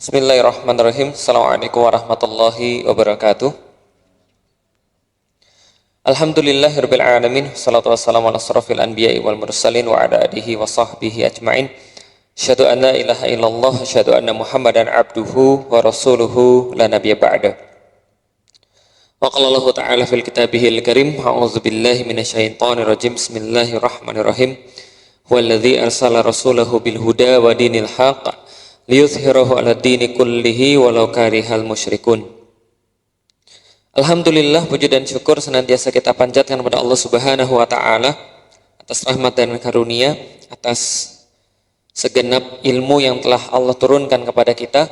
Bismillahirrahmanirrahim. Assalamualaikum warahmatullahi wabarakatuh. Alhamdulillahirabbil alamin. Shalatu wassalamu ala asrofil anbiya'i wal mursalin wa ala alihi wa sahbihi ajma'in. Asyhadu an la ilaha illallah, asyhadu anna Muhammadan abduhu wa rasuluhu la nabiyya ba'da. Wa qala Allah ta'ala fil kitabihil karim, a'udzu billahi minasyaitonir rajim. Bismillahirrahmanirrahim. Huwallazi arsala rasulahu bil huda wa dinil haqq liyuzhirahu ala dini kullihi walau karihal musyrikun. Alhamdulillah, puji dan syukur senantiasa kita panjatkan kepada Allah Subhanahu wa taala atas rahmat dan karunia, atas segenap ilmu yang telah Allah turunkan kepada kita,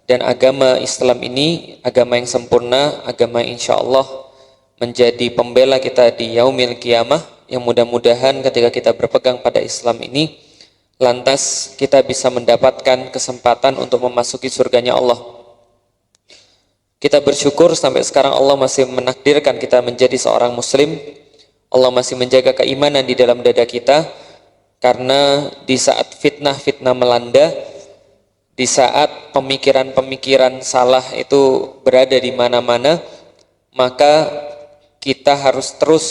dan agama Islam ini agama yang sempurna, agama yang insyaallah menjadi pembela kita di yaumil qiyamah, yang mudah-mudahan ketika kita berpegang pada Islam ini lantas kita bisa mendapatkan kesempatan untuk memasuki surganya Allah. Kita bersyukur sampai sekarang Allah masih menakdirkan kita menjadi seorang muslim. Allah masih menjaga keimanan di dalam dada kita, karena di saat fitnah-fitnah melanda, di saat pemikiran-pemikiran salah itu berada di mana-mana, maka kita harus terus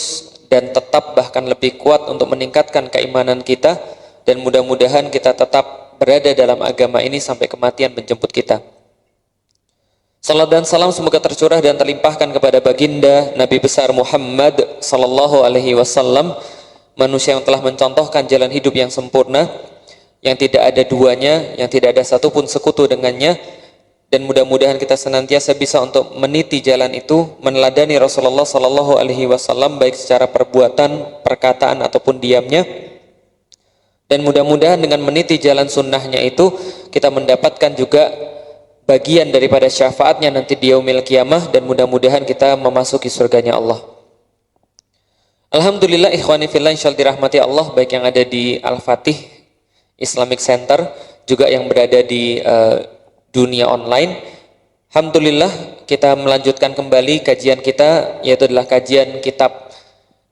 dan tetap bahkan lebih kuat untuk meningkatkan keimanan kita. Dan mudah-mudahan kita tetap berada dalam agama ini sampai kematian menjemput kita. Salam dan salam semoga tercurah dan terlimpahkan kepada baginda Nabi besar Muhammad sallallahu alaihi wasallam, manusia yang telah mencontohkan jalan hidup yang sempurna, yang tidak ada duanya, yang tidak ada satupun sekutu dengannya. Dan mudah-mudahan kita senantiasa bisa untuk meniti jalan itu, meneladani Rasulullah sallallahu alaihi wasallam baik secara perbuatan, perkataan ataupun diamnya. Dan mudah-mudahan dengan meniti jalan sunnahnya itu kita mendapatkan juga bagian daripada syafaatnya nanti di yaumil qiyamah, dan mudah-mudahan kita memasuki surganya Allah. Alhamdulillah, ikhwani fillah, insyaallah dirahmati Allah, baik yang ada di Al-Fatih Islamic Center juga yang berada di dunia online. Alhamdulillah, kita melanjutkan kembali kajian kita, yaitu adalah kajian kitab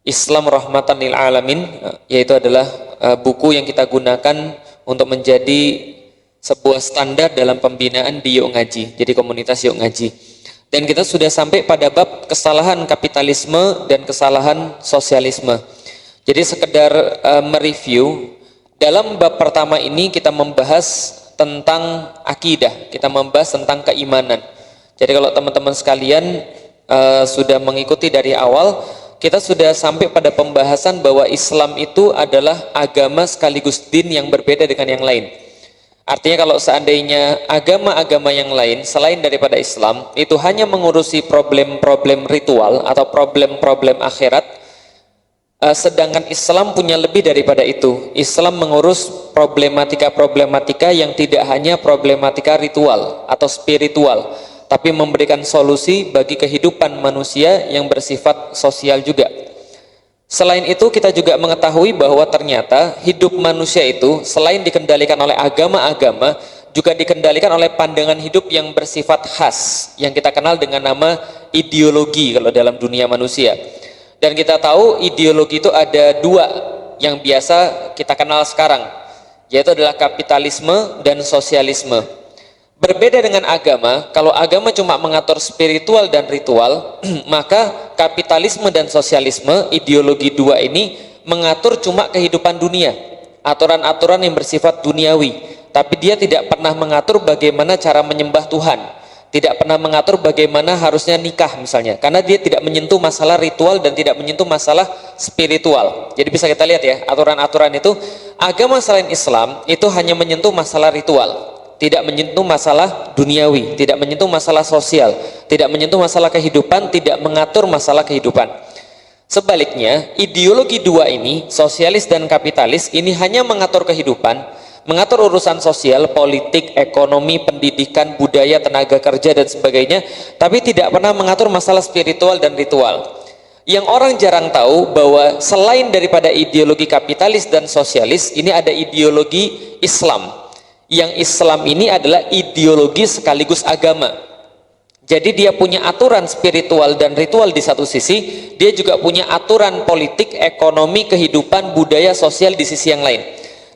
Islam Rahmatan lil Alamin, yaitu adalah buku yang kita gunakan untuk menjadi sebuah standar dalam pembinaan di Yuk Ngaji, jadi komunitas Yuk Ngaji. Dan kita sudah sampai pada bab kesalahan kapitalisme dan kesalahan sosialisme. Jadi sekedar mereview, dalam bab pertama ini kita membahas tentang akidah, kita membahas tentang keimanan. Jadi kalau teman-teman sekalian sudah mengikuti dari awal, kita sudah sampai pada pembahasan bahwa Islam itu adalah agama sekaligus din yang berbeda dengan yang lain. Artinya kalau seandainya agama-agama yang lain selain daripada Islam itu hanya mengurusi problem-problem ritual atau problem-problem akhirat, sedangkan Islam punya lebih daripada itu. Islam mengurus problematika-problematika yang tidak hanya problematika ritual atau spiritual, tapi memberikan solusi bagi kehidupan manusia yang bersifat sosial juga. Selain itu kita juga mengetahui bahwa ternyata hidup manusia itu selain dikendalikan oleh agama-agama, juga dikendalikan oleh pandangan hidup yang bersifat khas, yang kita kenal dengan nama ideologi kalau dalam dunia manusia. Dan kita tahu ideologi itu ada dua yang biasa kita kenal sekarang, yaitu adalah kapitalisme dan sosialisme. Berbeda dengan agama, kalau agama cuma mengatur spiritual dan ritual, maka kapitalisme dan sosialisme, ideologi dua ini mengatur cuma kehidupan dunia, aturan-aturan yang bersifat duniawi, tapi dia tidak pernah mengatur bagaimana cara menyembah Tuhan, tidak pernah mengatur bagaimana harusnya nikah misalnya, karena dia tidak menyentuh masalah ritual dan tidak menyentuh masalah spiritual. Jadi bisa kita lihat ya, aturan-aturan itu, agama selain Islam itu hanya menyentuh masalah ritual, tidak menyentuh masalah duniawi, tidak menyentuh masalah sosial, tidak menyentuh masalah kehidupan, tidak mengatur masalah kehidupan. Sebaliknya, ideologi dua ini, sosialis dan kapitalis, ini hanya mengatur kehidupan, mengatur urusan sosial, politik, ekonomi, pendidikan, budaya, tenaga kerja dan sebagainya, tapi tidak pernah mengatur masalah spiritual dan ritual. Yang orang jarang tahu bahwa selain daripada ideologi kapitalis dan sosialis, ini ada ideologi Islam. Yang Islam ini adalah ideologi sekaligus agama. Jadi dia punya aturan spiritual dan ritual di satu sisi, dia juga punya aturan politik, ekonomi, kehidupan, budaya, sosial di sisi yang lain.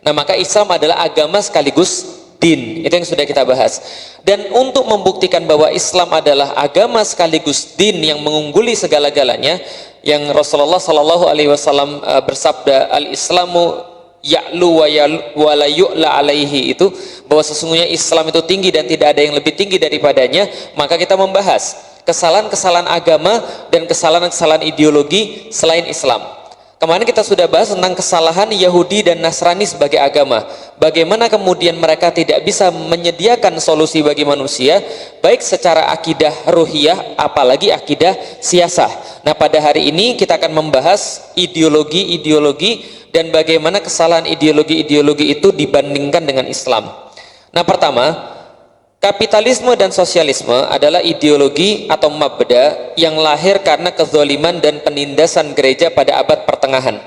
Nah, maka Islam adalah agama sekaligus din. Itu yang sudah kita bahas. Dan untuk membuktikan bahwa Islam adalah agama sekaligus din yang mengungguli segala-galanya, yang Rasulullah Shallallahu Alaihi Wasallam bersabda, al-Islamu ya'lu wa la yu'la alaihi, itu bahwa sesungguhnya Islam itu tinggi dan tidak ada yang lebih tinggi daripadanya. Maka kita membahas kesalahan-kesalahan agama dan kesalahan-kesalahan ideologi selain Islam. Kemarin kita sudah bahas tentang kesalahan Yahudi dan Nasrani sebagai agama. Bagaimana kemudian mereka tidak bisa menyediakan solusi bagi manusia, baik secara akidah ruhiyah, apalagi akidah siasah. Nah, pada hari ini kita akan membahas ideologi-ideologi dan bagaimana kesalahan ideologi-ideologi itu dibandingkan dengan Islam. Nah, pertama, kapitalisme dan sosialisme adalah ideologi atau mabda yang lahir karena kezaliman dan penindasan gereja pada abad pertengahan.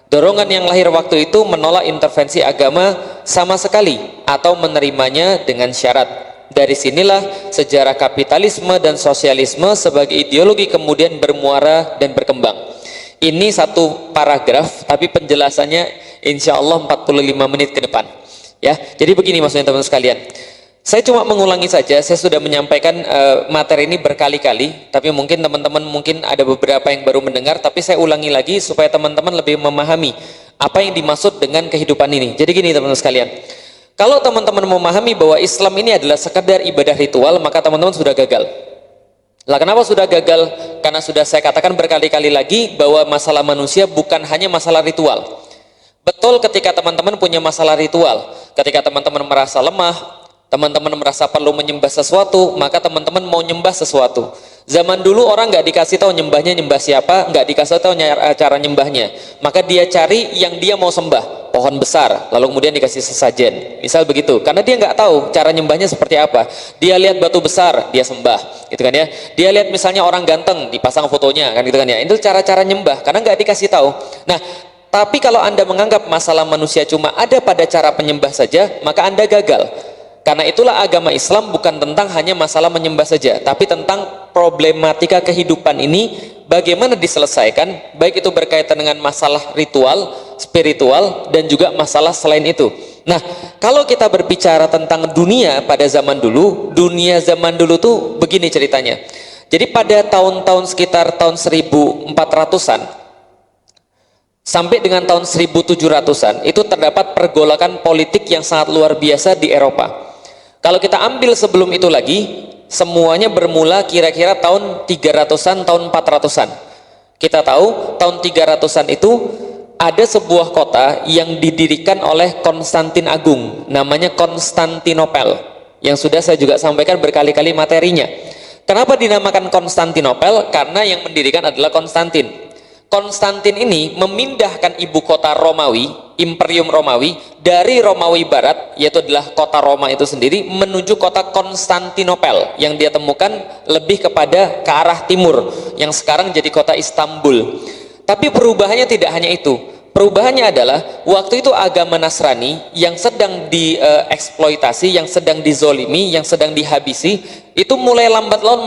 Dorongan yang lahir waktu itu menolak intervensi agama sama sekali atau menerimanya dengan syarat. Dari sinilah sejarah kapitalisme dan sosialisme sebagai ideologi kemudian bermuara dan berkembang. Ini satu paragraf, tapi penjelasannya insya Allah 45 menit ke depan. Ya, jadi begini maksudnya teman-teman sekalian. Saya cuma mengulangi saja, saya sudah menyampaikan materi ini berkali-kali, tapi mungkin teman-teman mungkin ada beberapa yang baru mendengar, tapi saya ulangi lagi supaya teman-teman lebih memahami apa yang dimaksud dengan kehidupan ini. Jadi gini teman-teman sekalian, kalau teman-teman memahami bahwa Islam ini adalah sekedar ibadah ritual, maka teman-teman sudah gagal. Lah kenapa sudah gagal? Karena sudah saya katakan berkali-kali lagi bahwa masalah manusia bukan hanya masalah ritual. Betul, ketika teman-teman punya masalah ritual, ketika teman-teman merasa lemah, teman-teman merasa perlu menyembah sesuatu, maka teman-teman mau nyembah sesuatu. Zaman dulu orang nggak dikasih tahu nyembahnya nyembah siapa, nggak dikasih tahu cara nyembahnya, maka dia cari yang dia mau sembah, pohon besar, lalu kemudian dikasih sesajen, misal begitu, karena dia nggak tahu cara nyembahnya seperti apa. Dia lihat batu besar, dia sembah, gitu kan ya. Dia lihat misalnya orang ganteng, dipasang fotonya, kan gitu kan ya. Itu cara-cara nyembah, karena nggak dikasih tahu. Nah, tapi kalau Anda menganggap masalah manusia cuma ada pada cara penyembah saja, maka Anda gagal. Karena itulah agama Islam bukan tentang hanya masalah menyembah saja, tapi tentang problematika kehidupan ini bagaimana diselesaikan, baik itu berkaitan dengan masalah ritual, spiritual, dan juga masalah selain itu. Nah, kalau kita berbicara tentang dunia pada zaman dulu, dunia zaman dulu tuh begini ceritanya. Jadi pada tahun-tahun sekitar tahun 1400-an sampai dengan tahun 1700-an itu terdapat pergolakan politik yang sangat luar biasa di Eropa. Kalau kita ambil sebelum itu lagi, semuanya bermula kira-kira tahun 300-an, tahun 400-an. Kita tahu tahun 300-an itu ada sebuah kota yang didirikan oleh Konstantin Agung, namanya Konstantinopel, yang sudah saya juga sampaikan berkali-kali materinya. Kenapa dinamakan Konstantinopel? Karena yang mendirikan adalah Konstantin. Konstantin ini memindahkan ibu kota Romawi, Imperium Romawi, dari Romawi Barat, yaitu adalah kota Roma itu sendiri, menuju kota Konstantinopel yang dia temukan lebih kepada ke arah timur, yang sekarang jadi kota Istanbul. Tapi perubahannya tidak hanya itu. Perubahannya adalah waktu itu agama Nasrani yang sedang dieksploitasi, yang sedang dizolimi, yang sedang dihabisi, itu mulai lambat laun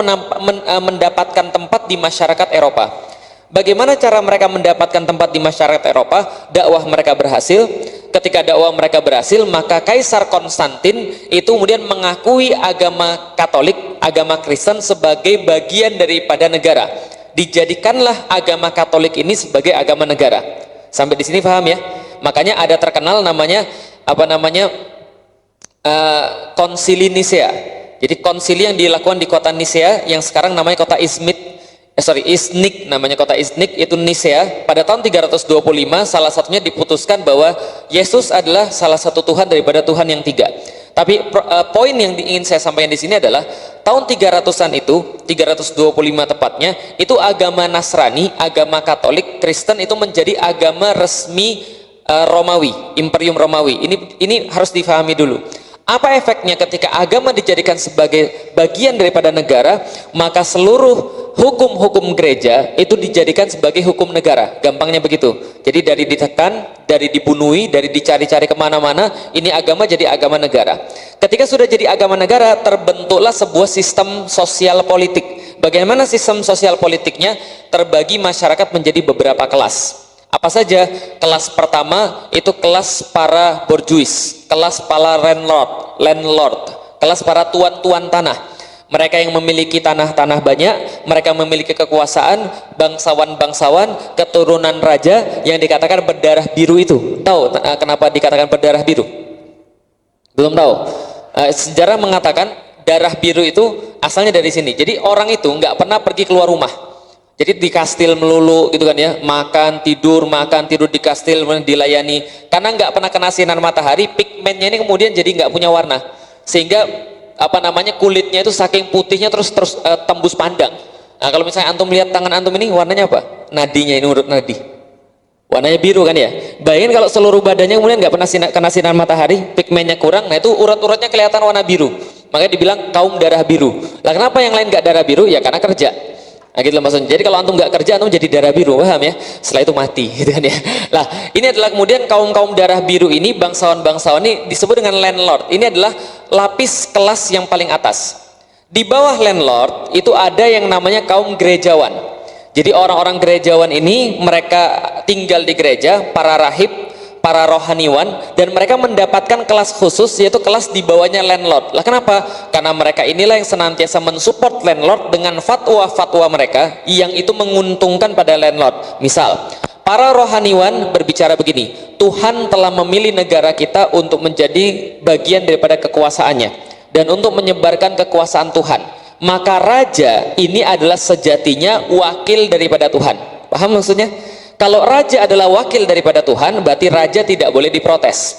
mendapatkan tempat di masyarakat Eropa. Bagaimana cara mereka mendapatkan tempat di masyarakat Eropa? Dakwah mereka berhasil. Ketika dakwah mereka berhasil, maka Kaisar Konstantin itu kemudian mengakui agama Katolik, agama Kristen sebagai bagian daripada negara. Dijadikanlah agama Katolik ini sebagai agama negara. Sampai di sini paham ya? Makanya ada terkenal namanya Konsili Nisea. Jadi konsili yang dilakukan di kota Nisea yang sekarang namanya kota Iznik, namanya kota Iznik, itu Nisea. Pada tahun 325 salah satunya diputuskan bahwa Yesus adalah salah satu Tuhan daripada Tuhan yang tiga. Tapi poin yang ingin saya sampaikan di sini adalah tahun 300-an itu, 325 tepatnya, itu agama Nasrani, agama Katolik, Kristen itu menjadi agama resmi Romawi, Imperium Romawi. Ini harus difahami dulu. Apa efeknya ketika agama dijadikan sebagai bagian daripada negara, maka seluruh hukum-hukum gereja itu dijadikan sebagai hukum negara. Gampangnya begitu. Jadi dari ditekan, dari dibunuhi, dari dicari-cari kemana-mana, ini agama jadi agama negara. Ketika sudah jadi agama negara, terbentuklah sebuah sistem sosial politik. Bagaimana sistem sosial politiknya? Terbagi masyarakat menjadi beberapa kelas. Apa saja? Kelas pertama itu kelas para borjuis, kelas para landlord, kelas para tuan-tuan tanah. Mereka yang memiliki tanah-tanah banyak, mereka memiliki kekuasaan, bangsawan-bangsawan, keturunan raja yang dikatakan berdarah biru itu. Tahu kenapa dikatakan berdarah biru? Belum tahu. Sejarah mengatakan darah biru itu asalnya dari sini. Jadi orang itu nggak pernah pergi keluar rumah. Jadi di kastil melulu gitu kan ya, makan tidur di kastil, dilayani. Karena nggak pernah kena sinar matahari, pigmennya ini kemudian jadi nggak punya warna, sehingga kulitnya itu saking putihnya terus tembus pandang. Nah, kalau misalnya antum lihat tangan antum ini warnanya apa? Nadinya ini urut nadi. Warnanya biru kan ya. Bayangin kalau seluruh badannya kemudian nggak pernah kena sinar matahari, pigmennya kurang, nah itu urat-uratnya kelihatan warna biru. Makanya dibilang kaum darah biru. Lah kenapa yang lain nggak darah biru? Ya karena kerja. Nah gitu loh maksudnya. Jadi kalau antum nggak kerja, antum jadi darah biru, paham ya? Setelah itu mati, gitu kan ya. Nah ini adalah kemudian kaum darah biru ini, bangsawan-bangsawan ini disebut dengan landlord. Ini adalah lapis kelas yang paling atas. Di bawah landlord itu ada yang namanya kaum gerejawan. Jadi orang-orang gerejawan ini mereka tinggal di gereja, para rahib, para rohaniwan, dan mereka mendapatkan kelas khusus, yaitu kelas di bawahnya landlord. Lah kenapa? Karena mereka inilah yang senantiasa mensupport landlord dengan fatwa-fatwa mereka yang itu menguntungkan pada landlord. Misal, para rohaniwan berbicara begini, Tuhan telah memilih negara kita untuk menjadi bagian daripada kekuasaannya dan untuk menyebarkan kekuasaan Tuhan. Maka raja ini adalah sejatinya wakil daripada Tuhan. Paham maksudnya? Kalau raja adalah wakil daripada Tuhan, berarti raja tidak boleh diprotes.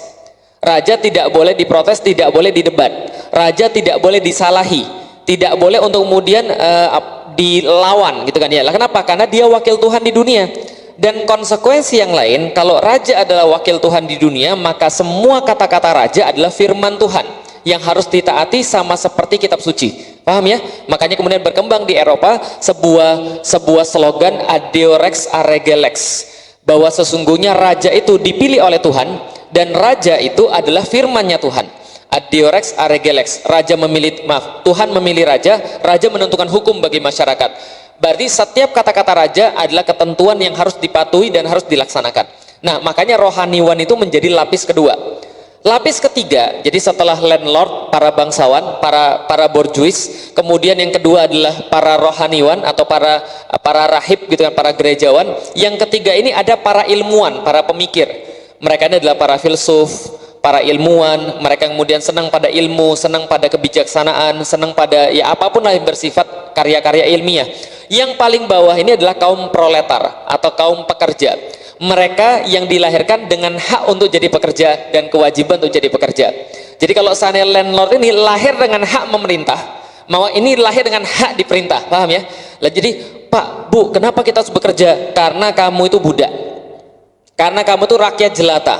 Raja tidak boleh diprotes, tidak boleh didebat. Raja tidak boleh disalahi, tidak boleh untuk kemudian dilawan, gitu kan ya. Lah kenapa? Karena dia wakil Tuhan di dunia. Dan konsekuensi yang lain, kalau raja adalah wakil Tuhan di dunia, maka semua kata-kata raja adalah firman Tuhan yang harus ditaati sama seperti kitab suci. Paham ya? Makanya kemudian berkembang di Eropa sebuah slogan Adeo Rex Arege Lex, bahwa sesungguhnya raja itu dipilih oleh Tuhan dan raja itu adalah firman-Nya Tuhan. Adeo Rex Arege Lex, Tuhan memilih raja, raja menentukan hukum bagi masyarakat. Berarti setiap kata-kata raja adalah ketentuan yang harus dipatuhi dan harus dilaksanakan. Nah, makanya rohaniwan itu menjadi lapis kedua. Lapis ketiga, jadi setelah landlord, para bangsawan, para borjuis, kemudian yang kedua adalah para rohaniwan atau para rahib gitu kan, para gerejawan. Yang ketiga ini ada para ilmuwan, para pemikir. Mereka ini adalah para filsuf, para ilmuwan. Mereka kemudian senang pada ilmu, senang pada kebijaksanaan, senang pada ya apapun lah yang bersifat karya-karya ilmiah. Yang paling bawah ini adalah kaum proletar atau kaum pekerja. Mereka yang dilahirkan dengan hak untuk jadi pekerja dan kewajiban untuk jadi pekerja. Jadi kalau seandainya landlord ini lahir dengan hak memerintah, mau ini lahir dengan hak diperintah, paham ya? Lah jadi Pak, Bu, kenapa kita harus bekerja? Karena kamu itu budak, karena kamu itu rakyat jelata.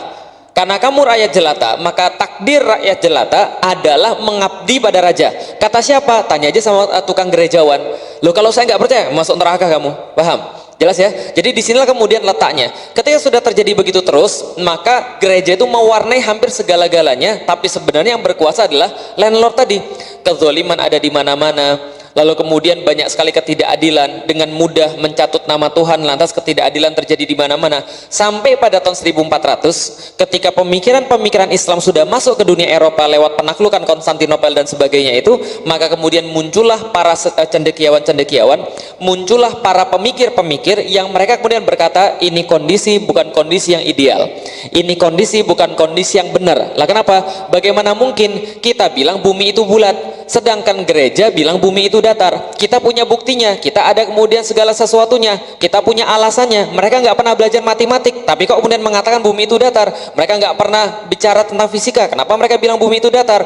Karena kamu rakyat jelata, maka takdir rakyat jelata adalah mengabdi pada raja. Kata siapa? Tanya aja sama tukang gerejawan. Loh kalau saya nggak percaya, masuk neraka kamu, paham? Jelas ya? Jadi disinilah kemudian letaknya. Ketika sudah terjadi begitu terus, maka gereja itu mewarnai hampir segala-galanya, tapi sebenarnya yang berkuasa adalah landlord tadi. Kezoliman ada di mana-mana, lalu kemudian banyak sekali ketidakadilan, dengan mudah mencatut nama Tuhan, lantas ketidakadilan terjadi di mana-mana. Sampai pada tahun 1400, ketika pemikiran-pemikiran Islam sudah masuk ke dunia Eropa lewat penaklukan Konstantinopel dan sebagainya itu, maka kemudian muncullah para cendekiawan-cendekiawan, muncullah para pemikir-pemikir yang mereka kemudian berkata, ini kondisi bukan kondisi yang ideal, ini kondisi bukan kondisi yang benar. Lah kenapa? Bagaimana mungkin kita bilang bumi itu bulat, sedangkan gereja bilang bumi itu datar? Kita punya buktinya, kita ada kemudian segala sesuatunya, kita punya alasannya. Mereka nggak pernah belajar matematik, tapi kok kemudian mengatakan bumi itu datar? Mereka nggak pernah bicara tentang fisika, kenapa mereka bilang bumi itu datar?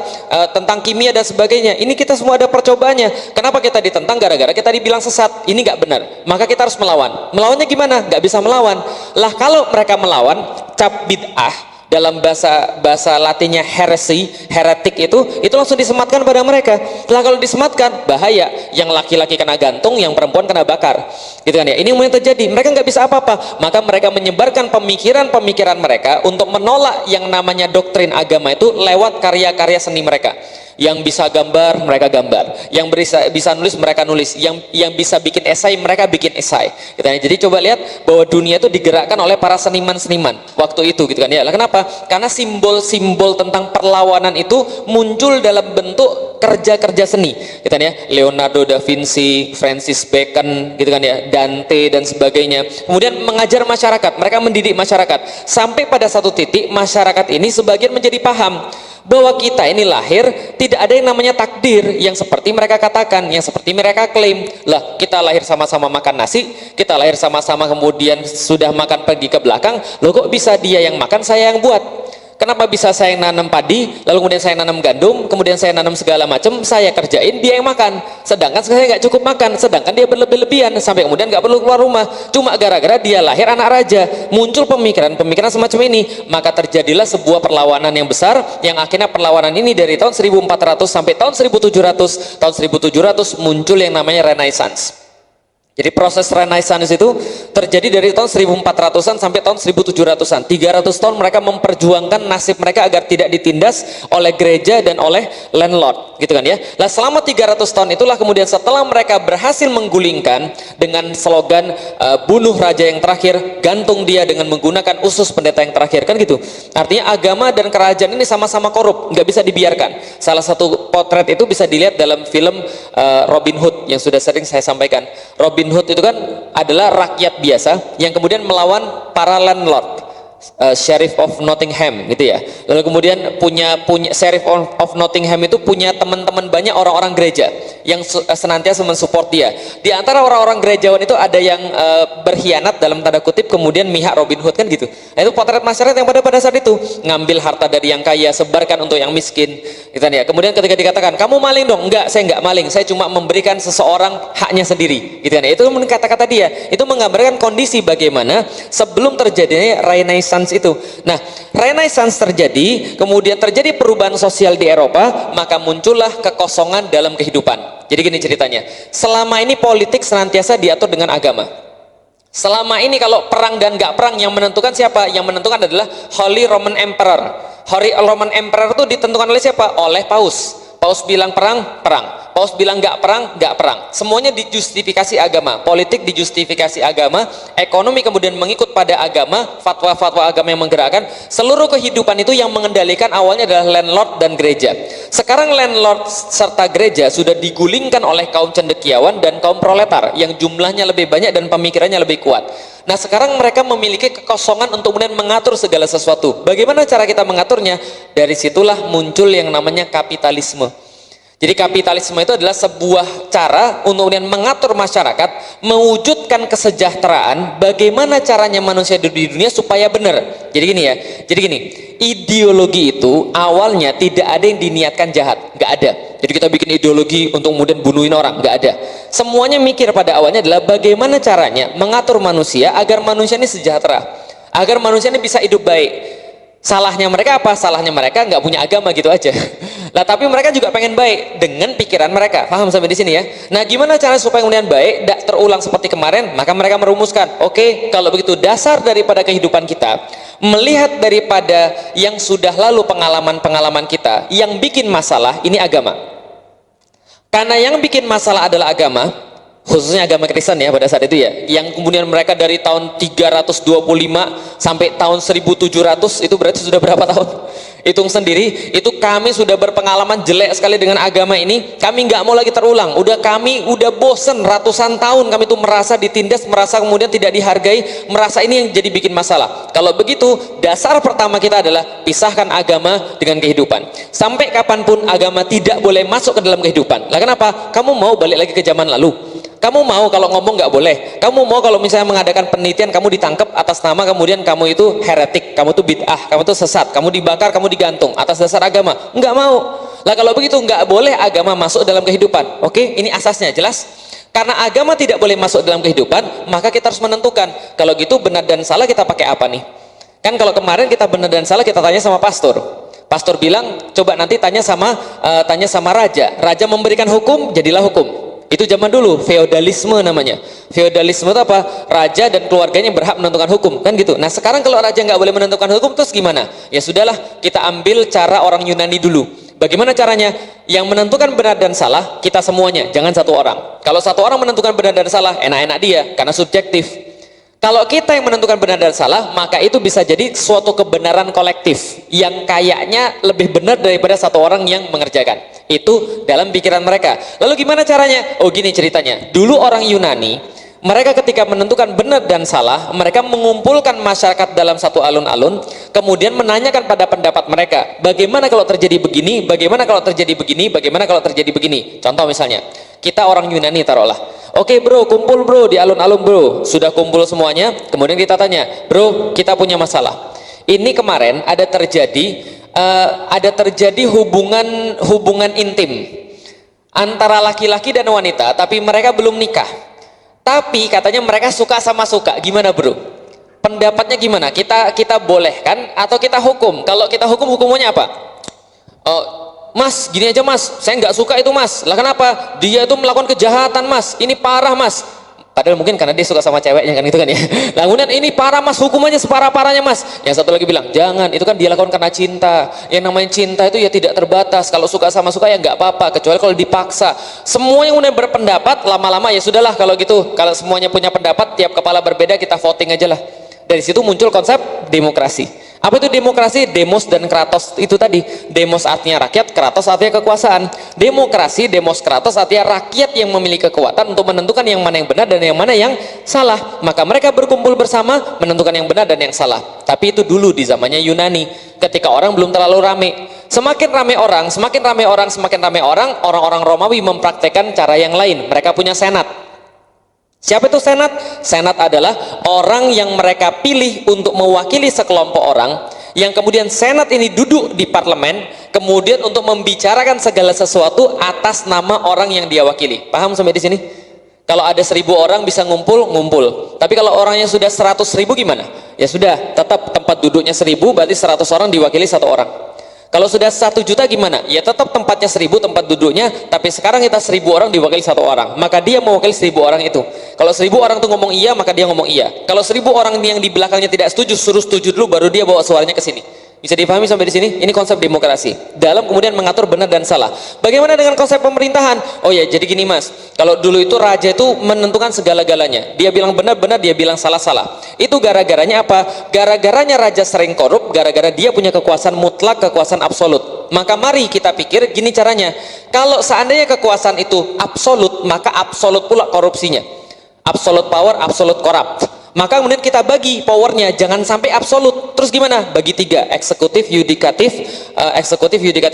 Tentang kimia dan sebagainya, ini kita semua ada percobaannya. Kenapa kita ditentang? Gara-gara kita dibilang sesat, ini nggak benar, maka kita harus melawan. Melawannya gimana? Nggak bisa melawan. Lah kalau mereka melawan, cap bid'ah, dalam bahasa Latinnya heretik itu langsung disematkan pada mereka. Lah kalau disematkan, bahaya. Yang laki-laki kena gantung, yang perempuan kena bakar, gitu kan ya. Ini yang terjadi. Mereka nggak bisa apa-apa, maka mereka menyebarkan pemikiran-pemikiran mereka untuk menolak yang namanya doktrin agama itu lewat karya-karya seni mereka. Yang bisa gambar, mereka gambar. Yang bisa nulis, mereka nulis. Yang bisa bikin esai, mereka bikin esai. Gitu kan. Jadi coba lihat bahwa dunia itu digerakkan oleh para seniman-seniman waktu itu, gitu kan ya. Lah kenapa? Karena simbol-simbol tentang perlawanan itu muncul dalam bentuk kerja-kerja seni, gitu kan ya. Leonardo da Vinci, Francis Bacon, gitu kan ya, Dante dan sebagainya. Kemudian mengajar masyarakat, mereka mendidik masyarakat. Sampai pada satu titik masyarakat ini sebagian menjadi paham bahwa kita ini lahir tidak ada yang namanya takdir yang seperti mereka katakan, yang seperti mereka klaim. Lah, kita lahir sama-sama makan nasi, kita lahir sama-sama kemudian sudah makan pergi ke belakang. Loh, kok bisa dia yang makan, saya yang buat? Kenapa bisa saya yang nanam padi, lalu kemudian saya nanam gandum, kemudian saya nanam segala macam, saya kerjain, dia yang makan. Sedangkan saya nggak cukup makan, sedangkan dia berlebih-lebihan, sampai kemudian nggak perlu keluar rumah. Cuma gara-gara dia lahir anak raja, muncul pemikiran-pemikiran semacam ini. Maka terjadilah sebuah perlawanan yang besar, yang akhirnya perlawanan ini dari tahun 1400 sampai tahun 1700. Tahun 1700 muncul yang namanya Renaissance. Jadi proses Renaissance itu terjadi dari tahun 1400-an sampai tahun 1700-an. 300 tahun mereka memperjuangkan nasib mereka agar tidak ditindas oleh gereja dan oleh landlord, gitu kan ya. Nah, selama 300 tahun itulah kemudian setelah mereka berhasil menggulingkan dengan slogan bunuh raja yang terakhir, gantung dia dengan menggunakan usus pendeta yang terakhir, kan gitu. Artinya agama dan kerajaan ini sama-sama korup, nggak bisa dibiarkan. Salah satu potret itu bisa dilihat dalam film Robin Hood yang sudah sering saya sampaikan. Robin Hood itu kan adalah rakyat biasa yang kemudian melawan para landlord, Sheriff of Nottingham, gitu ya. Lalu kemudian punya Sheriff of Nottingham itu punya teman-teman banyak orang-orang gereja yang senantiasa mensupport dia. Di antara orang-orang gerejawan itu ada yang berkhianat dalam tanda kutip, kemudian mihak Robin Hood, kan gitu. Nah, itu potret masyarakat yang pada saat itu ngambil harta dari yang kaya, sebarkan untuk yang miskin, gitu ya. Kemudian ketika dikatakan kamu maling dong, enggak, saya enggak maling, saya cuma memberikan seseorang haknya sendiri, gitu ya. Itu kata-kata dia, itu menggambarkan kondisi bagaimana sebelum terjadinya Renaissance itu. Nah, Renaissance terjadi, kemudian terjadi perubahan sosial di Eropa, maka muncullah kekosongan dalam kehidupan. Jadi gini ceritanya, selama ini politik senantiasa diatur dengan agama. Selama ini kalau perang dan gak perang yang menentukan siapa? Yang menentukan adalah Holy Roman Emperor. Holy Roman Emperor itu ditentukan oleh siapa? Oleh Paus. Paus bilang perang, perang. Paus bilang nggak perang, nggak perang. Semuanya dijustifikasi agama. Politik dijustifikasi agama. Ekonomi kemudian mengikut pada agama. Fatwa-fatwa agama yang menggerakkan. Seluruh kehidupan itu yang mengendalikan awalnya adalah landlord dan gereja. Sekarang landlord serta gereja sudah digulingkan oleh kaum cendekiawan dan kaum proletar yang jumlahnya lebih banyak dan pemikirannya lebih kuat. Nah, sekarang mereka memiliki kekosongan untuk kemudian mengatur segala sesuatu. Bagaimana cara kita mengaturnya? Dari situlah muncul yang namanya kapitalisme. Jadi kapitalisme itu adalah sebuah cara untuk kemudian mengatur masyarakat, mewujudkan kesejahteraan. Bagaimana caranya manusia di dunia supaya benar. Jadi gini ya, jadi gini, ideologi itu awalnya tidak ada yang diniatkan jahat, nggak ada. Jadi kita bikin ideologi untuk kemudian bunuhin orang, nggak ada. Semuanya mikir pada awalnya adalah bagaimana caranya mengatur manusia agar manusia ini sejahtera, agar manusia ini bisa hidup baik. Salahnya mereka apa? Salahnya mereka nggak punya agama, gitu aja. Lah, tapi mereka juga pengen baik dengan pikiran mereka. Paham sampai di sini ya? Nah, gimana cara supaya kemudian baik, tidak terulang seperti kemarin? Maka mereka merumuskan, oke, kalau begitu dasar daripada kehidupan kita, melihat daripada yang sudah lalu pengalaman-pengalaman kita, yang bikin masalah ini agama. Karena yang bikin masalah adalah agama, khususnya agama Kristen ya pada saat itu ya, yang kemudian mereka dari tahun 325 sampai tahun 1700, itu berarti sudah berapa tahun? Hitung sendiri, itu kami sudah berpengalaman jelek sekali dengan agama ini. Kami nggak mau lagi terulang. Kami udah bosen ratusan tahun kami itu merasa ditindas, merasa kemudian tidak dihargai, merasa ini yang jadi bikin masalah. Kalau begitu, dasar pertama kita adalah pisahkan agama dengan kehidupan. Sampai kapanpun agama tidak boleh masuk ke dalam kehidupan. Lah kenapa? Kamu mau balik lagi ke zaman lalu? Kamu mau kalau ngomong nggak boleh? Kamu mau kalau misalnya mengadakan penelitian kamu ditangkap atas nama kemudian kamu itu heretik, kamu itu bid'ah, kamu itu sesat, kamu dibakar, kamu digantung atas dasar agama? Nggak mau. Lah kalau begitu nggak boleh agama masuk dalam kehidupan. Oke, ini asasnya jelas. Karena agama tidak boleh masuk dalam kehidupan, maka kita harus menentukan. Kalau gitu benar dan salah kita pakai apa nih? Kan kalau kemarin kita benar dan salah kita tanya sama pastor. Pastor bilang coba nanti tanya sama raja. Raja memberikan hukum, jadilah hukum. Itu zaman dulu, feodalisme namanya. Feodalisme itu apa? Raja dan keluarganya berhak menentukan hukum, kan gitu. Nah, sekarang kalau raja nggak boleh menentukan hukum, terus gimana? Ya sudahlah, kita ambil cara orang Yunani dulu. Bagaimana caranya? Yang menentukan benar dan salah kita semuanya, jangan satu orang. Kalau satu orang menentukan benar dan salah, enak-enak dia karena subjektif. Kalau kita yang menentukan benar dan salah, maka itu bisa jadi suatu kebenaran kolektif yang kayaknya lebih benar daripada satu orang yang mengerjakan. Itu dalam pikiran mereka. Lalu gimana caranya? Oh gini ceritanya. Dulu orang Yunani, mereka ketika menentukan benar dan salah, mereka mengumpulkan masyarakat dalam satu alun-alun, kemudian menanyakan pada pendapat mereka, bagaimana kalau terjadi begini, bagaimana kalau terjadi begini, bagaimana kalau terjadi begini. Contoh misalnya, kita orang Yunani taruhlah, oke bro, kumpul bro di alun-alun bro, sudah kumpul semuanya, kemudian kita tanya, bro, kita punya masalah. Ini kemarin ada terjadi hubungan intim antara laki-laki dan wanita, tapi mereka belum nikah. Tapi katanya mereka suka sama suka. Gimana bro? Pendapatnya gimana? Kita bolehkan atau kita hukum? Kalau kita hukum, hukumannya apa? Mas, gini aja mas, saya nggak suka itu mas. Lah kenapa? Dia itu melakukan kejahatan mas. Ini parah mas. Padahal mungkin karena dia suka sama ceweknya kan, itu kan ya. Nah, kemudian ini parah mas, hukumannya separah-parahnya mas. Yang satu lagi bilang, jangan, itu kan dia lakukan karena cinta. Yang namanya cinta itu ya tidak terbatas. Kalau suka sama suka ya nggak apa-apa, kecuali kalau dipaksa. Semua yang udah berpendapat, lama-lama ya sudahlah kalau gitu. Kalau semuanya punya pendapat, tiap kepala berbeda, kita voting aja lah. Dari situ muncul konsep demokrasi. Apa itu demokrasi? Demos dan kratos itu tadi. Demos artinya rakyat, kratos artinya kekuasaan. Demokrasi, demos, kratos artinya rakyat yang memiliki kekuatan untuk menentukan yang mana yang benar dan yang mana yang salah. Maka mereka berkumpul bersama menentukan yang benar dan yang salah. Tapi itu dulu di zamannya Yunani, ketika orang belum terlalu rame. Semakin rame orang, orang-orang Romawi mempraktekkan cara yang lain. Mereka punya senat. Siapa itu senat? Senat adalah orang yang mereka pilih untuk mewakili sekelompok orang, yang kemudian senat ini duduk di parlemen, kemudian untuk membicarakan segala sesuatu atas nama orang yang dia wakili. Paham sampai di sini? Kalau ada 1.000 orang bisa ngumpul. Tapi kalau orangnya sudah 100.000 gimana? Ya sudah, tetap tempat duduknya 1.000, berarti 100 orang diwakili 1 orang. Kalau sudah 1 juta gimana? Ya tetap tempatnya 1.000 tempat duduknya, tapi sekarang kita 1.000 orang diwakili 1 orang. Maka dia mewakili 1.000 orang itu. Kalau 1.000 orang tuh ngomong iya, maka dia ngomong iya. Kalau 1.000 orang yang di belakangnya tidak setuju, suruh setuju dulu, baru dia bawa suaranya ke sini. Bisa dipahami sampai di sini? Ini konsep demokrasi. Dalam kemudian mengatur benar dan salah. Bagaimana dengan konsep pemerintahan? Oh ya, jadi gini mas. Kalau dulu itu raja itu menentukan segala-galanya. Dia bilang benar-benar, dia bilang salah-salah. Itu gara-garanya apa? Gara-garanya raja sering korup, gara-gara dia punya kekuasaan mutlak, kekuasaan absolut. Maka mari kita pikir gini caranya. Kalau seandainya kekuasaan itu absolut, maka absolut pula korupsinya. Absolute power, absolute corrupt. Maka kemudian kita bagi powernya, jangan sampai absolut. Terus gimana? Bagi 3, eksekutif, yudikatif,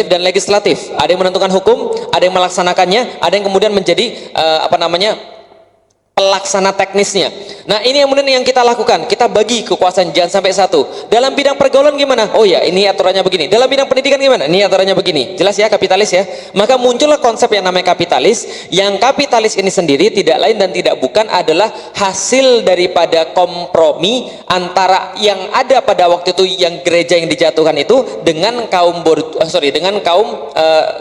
dan legislatif. Ada yang menentukan hukum, ada yang melaksanakannya, ada yang kemudian menjadi pelaksana teknisnya. Nah ini yang kemudian yang kita lakukan, kita bagi kekuasaan, jangan sampai satu. Dalam bidang pergaulan gimana? Oh ya, ini aturannya begini. Dalam bidang pendidikan gimana? Ini aturannya begini. Jelas ya, kapitalis ya. Maka muncullah konsep yang namanya kapitalis. Yang kapitalis ini sendiri tidak lain dan tidak bukan adalah hasil daripada kompromi antara yang ada pada waktu itu, yang gereja yang dijatuhkan itu, dengan kaum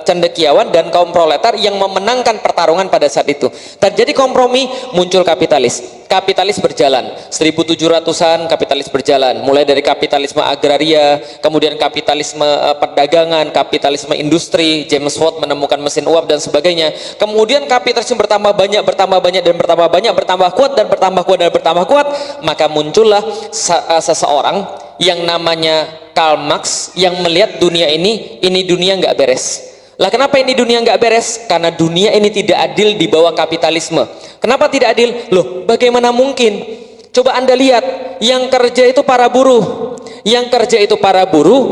cendekiawan dan kaum proletar yang memenangkan pertarungan pada saat itu. Terjadi kompromi, muncul kapitalis berjalan. 1700-an kapitalis berjalan, mulai dari kapitalisme agraria, kemudian kapitalisme perdagangan, kapitalisme industri, James Watt menemukan mesin uap dan sebagainya. Kemudian kapitalisme bertambah banyak, bertambah kuat, maka muncullah seseorang yang namanya Karl Marx yang melihat dunia ini dunia nggak beres. Lah kenapa ini dunia nggak beres? Karena dunia ini tidak adil di bawah kapitalisme. Kenapa tidak adil? Loh, bagaimana mungkin? Coba Anda lihat, yang kerja itu para buruh.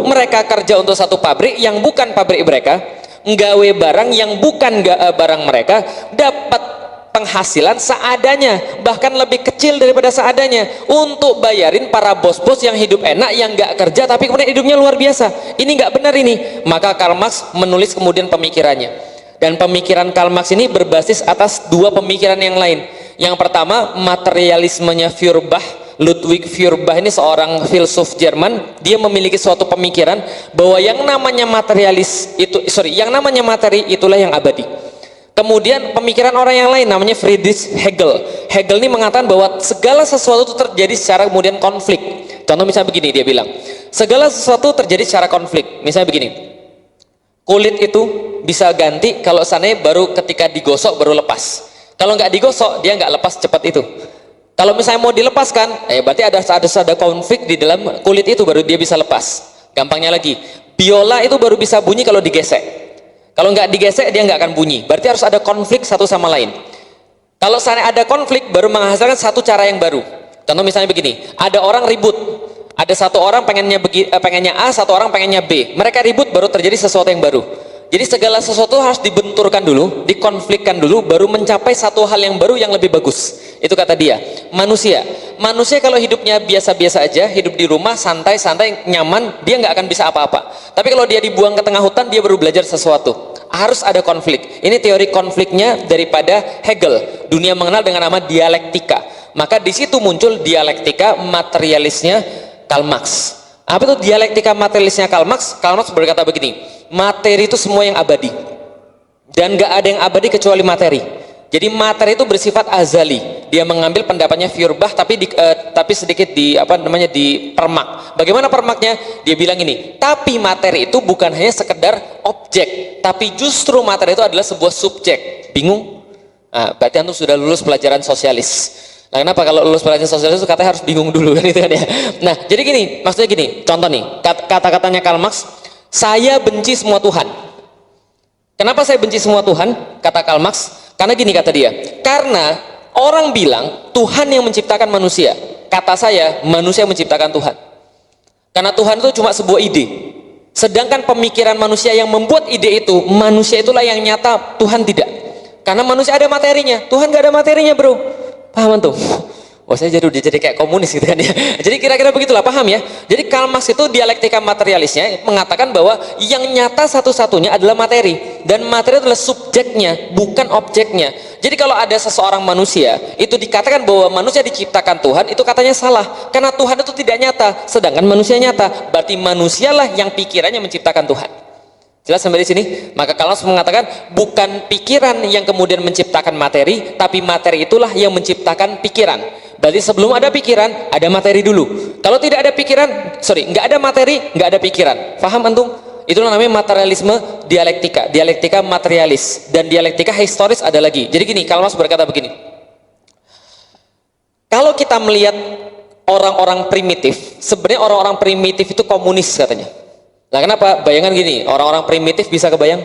Mereka kerja untuk satu pabrik yang bukan pabrik mereka, nggawe barang yang bukan barang mereka, dapat penghasilan seadanya, bahkan lebih kecil daripada seadanya, untuk bayarin para bos-bos yang hidup enak, yang nggak kerja tapi kemudian hidupnya luar biasa. Ini nggak benar ini. Maka Karl Marx menulis kemudian pemikirannya, dan pemikiran Karl Marx ini berbasis atas 2 pemikiran yang lain. Yang pertama, materialismenya Feuerbach. Ludwig Feuerbach ini seorang filsuf Jerman. Dia memiliki suatu pemikiran bahwa yang namanya materi itulah yang abadi. Kemudian pemikiran orang yang lain namanya Friedrich Hegel. Hegel ini mengatakan bahwa segala sesuatu itu terjadi secara kemudian konflik. Contoh misalnya begini, dia bilang segala sesuatu terjadi secara konflik. Misalnya begini, Kulit itu bisa ganti kalau seandainya baru ketika digosok baru lepas. Kalau nggak digosok dia nggak lepas cepat itu. Kalau misalnya mau dilepaskan, berarti ada konflik di dalam kulit itu baru dia bisa lepas. Gampangnya lagi, biola itu baru bisa bunyi kalau digesek. Kalau nggak digesek dia nggak akan bunyi. Berarti harus ada konflik satu sama lain. Kalau seandainya ada konflik baru menghasilkan satu cara yang baru. Contoh misalnya begini, ada orang ribut. Ada satu orang pengennya A, satu orang pengennya B. Mereka ribut baru terjadi sesuatu yang baru. Jadi segala sesuatu harus dibenturkan dulu, dikonflikkan dulu, baru mencapai satu hal yang baru yang lebih bagus. Itu kata dia. Manusia kalau hidupnya biasa-biasa aja, hidup di rumah santai-santai nyaman, dia nggak akan bisa apa-apa. Tapi kalau dia dibuang ke tengah hutan, dia baru belajar sesuatu. Harus ada konflik. Ini teori konfliknya daripada Hegel. Dunia mengenal dengan nama dialektika. Maka di situ muncul dialektika materialisnya Karl Marx. Apa itu dialektika materialisnya Karl Marx? Karl Marx berkata begini, materi itu semua yang abadi dan gak ada yang abadi kecuali materi. Jadi materi itu bersifat azali. Dia mengambil pendapatnya Feuerbach tapi sedikit dipermak. Bagaimana permaknya? Dia bilang ini, tapi materi itu bukan hanya sekedar objek, tapi justru materi itu adalah sebuah subjek. Bingung? Nah, berarti antum sudah lulus pelajaran sosialis. Nah, kenapa kalau lulus pelajaran sosialis itu katanya harus bingung dulu kan itu kan ya. Nah, jadi gini, maksudnya gini, contoh nih, kata-katanya Karl Marx, saya benci semua Tuhan. Kenapa saya benci semua Tuhan? Kata Karl Marx, karena gini kata dia, karena orang bilang Tuhan yang menciptakan manusia. Kata saya, manusia menciptakan Tuhan. Karena Tuhan itu cuma sebuah ide. Sedangkan pemikiran manusia yang membuat ide itu, manusia itulah yang nyata, Tuhan tidak. Karena manusia ada materinya, Tuhan gak ada materinya bro. Paham tuh? Wah, saya udah jadi kayak komunis gitu kan ya. Jadi kira-kira begitulah, paham ya? Jadi Karl Marx itu dialektika materialisnya mengatakan bahwa yang nyata satu-satunya adalah materi, dan materi adalah subjeknya, bukan objeknya. Jadi kalau ada seseorang manusia itu dikatakan bahwa manusia diciptakan Tuhan, itu katanya salah, karena Tuhan itu tidak nyata, sedangkan manusia nyata. Berarti manusialah yang pikirannya menciptakan Tuhan. Jelas sampai di sini? Maka Karl Marx mengatakan bukan pikiran yang kemudian menciptakan materi, tapi materi itulah yang menciptakan pikiran. Berarti sebelum ada pikiran, ada materi dulu. Kalau tidak ada pikiran, nggak ada materi, nggak ada pikiran. Paham antum? Itulah namanya materialisme dialektika, dialektika materialis, dan dialektika historis ada lagi. Jadi gini, Karl Marx berkata begini. Kalau kita melihat orang-orang primitif, sebenarnya orang-orang primitif itu komunis katanya. Nah, kenapa? Bayangan gini, orang-orang primitif bisa kebayang?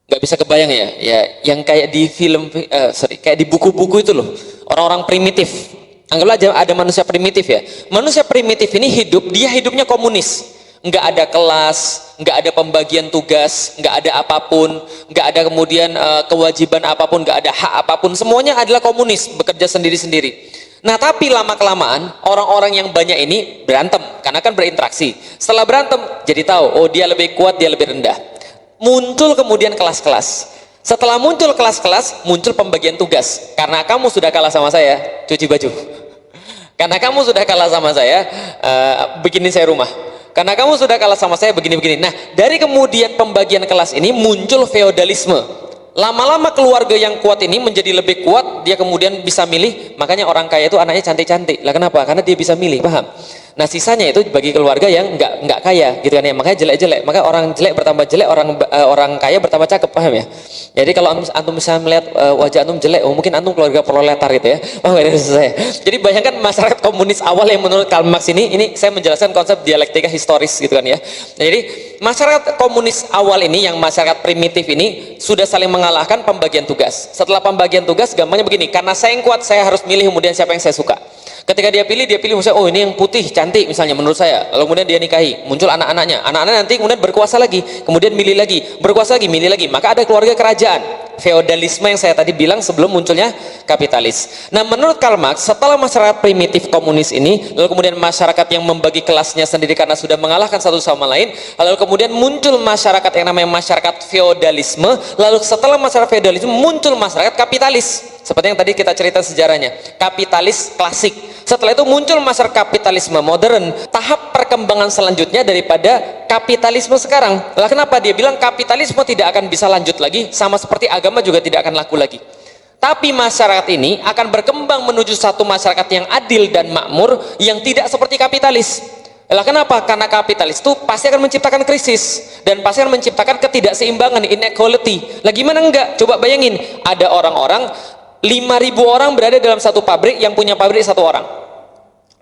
Nggak bisa kebayang ya? Ya, yang kayak di film, kayak di buku-buku itu loh. Orang-orang primitif. Anggaplah aja ada manusia primitif ya. Manusia primitif ini dia hidupnya komunis. Nggak ada kelas, nggak ada pembagian tugas, nggak ada apapun, nggak ada kemudian kewajiban apapun, nggak ada hak apapun. Semuanya adalah komunis, bekerja sendiri-sendiri. Nah, tapi lama-kelamaan orang-orang yang banyak ini berantem karena kan berinteraksi. Setelah berantem jadi tahu, oh dia lebih kuat, dia lebih rendah. Muncul kemudian kelas-kelas. Setelah muncul kelas-kelas, muncul pembagian tugas. Karena kamu sudah kalah sama saya, cuci baju. Karena kamu sudah kalah sama saya, bikinin saya rumah. Karena kamu sudah kalah sama saya, begini-begini. Nah, dari kemudian pembagian kelas ini muncul feodalisme. Lama-lama keluarga yang kuat ini menjadi lebih kuat, dia kemudian bisa milih. Makanya orang kaya itu anaknya cantik-cantik. Lah kenapa? Karena dia bisa milih, paham? Nah, sisanya itu bagi keluarga yang nggak kaya, gitu kan ya. Makanya jelek-jelek. Maka orang jelek bertambah jelek, orang kaya bertambah cakep, paham ya? Jadi kalau antum bisa melihat wajah antum jelek, mungkin antum keluarga proletar gitu ya. Paham ya saya? Jadi bayangkan masyarakat komunis awal yang menurut Karl Marx ini saya menjelaskan konsep dialektika historis gitu kan ya. Nah, jadi masyarakat komunis awal ini, yang masyarakat primitif ini sudah saling mengalahkan pembagian tugas. Setelah pembagian tugas, gampangnya begini, karena saya yang kuat, saya harus milih kemudian siapa yang saya suka. Ketika dia pilih misalnya, oh ini yang putih cantik misalnya menurut saya, lalu kemudian dia nikahi, muncul anak-anaknya nanti kemudian berkuasa lagi, kemudian milih lagi, berkuasa lagi, milih lagi, maka ada keluarga kerajaan, feodalisme yang saya tadi bilang sebelum munculnya kapitalis. Nah, menurut Karl Marx, setelah masyarakat primitif komunis ini, lalu kemudian masyarakat yang membagi kelasnya sendiri karena sudah mengalahkan satu sama lain, lalu kemudian muncul masyarakat yang namanya masyarakat feodalisme, lalu setelah masyarakat feodalisme muncul masyarakat kapitalis. Seperti yang tadi kita cerita sejarahnya, kapitalis klasik. Setelah itu muncul masyarakat kapitalisme modern, tahap perkembangan selanjutnya daripada kapitalisme sekarang. Lah kenapa dia bilang kapitalisme tidak akan bisa lanjut lagi, sama seperti agama juga tidak akan laku lagi. Tapi masyarakat ini akan berkembang menuju satu masyarakat yang adil dan makmur, yang tidak seperti kapitalis. Lah kenapa? Karena kapitalis itu pasti akan menciptakan krisis dan pasti akan menciptakan ketidakseimbangan, inequality. Lah gimana enggak? Coba bayangin, ada orang-orang 5.000 orang berada dalam satu pabrik yang punya pabrik satu orang.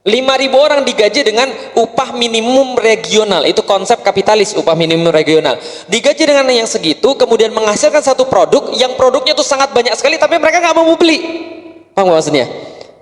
5.000 orang digaji dengan upah minimum regional. Itu konsep kapitalis, upah minimum regional. Digaji dengan yang segitu, kemudian menghasilkan satu produk yang produknya itu sangat banyak sekali, tapi mereka nggak mau beli. Paham nggak maksudnya?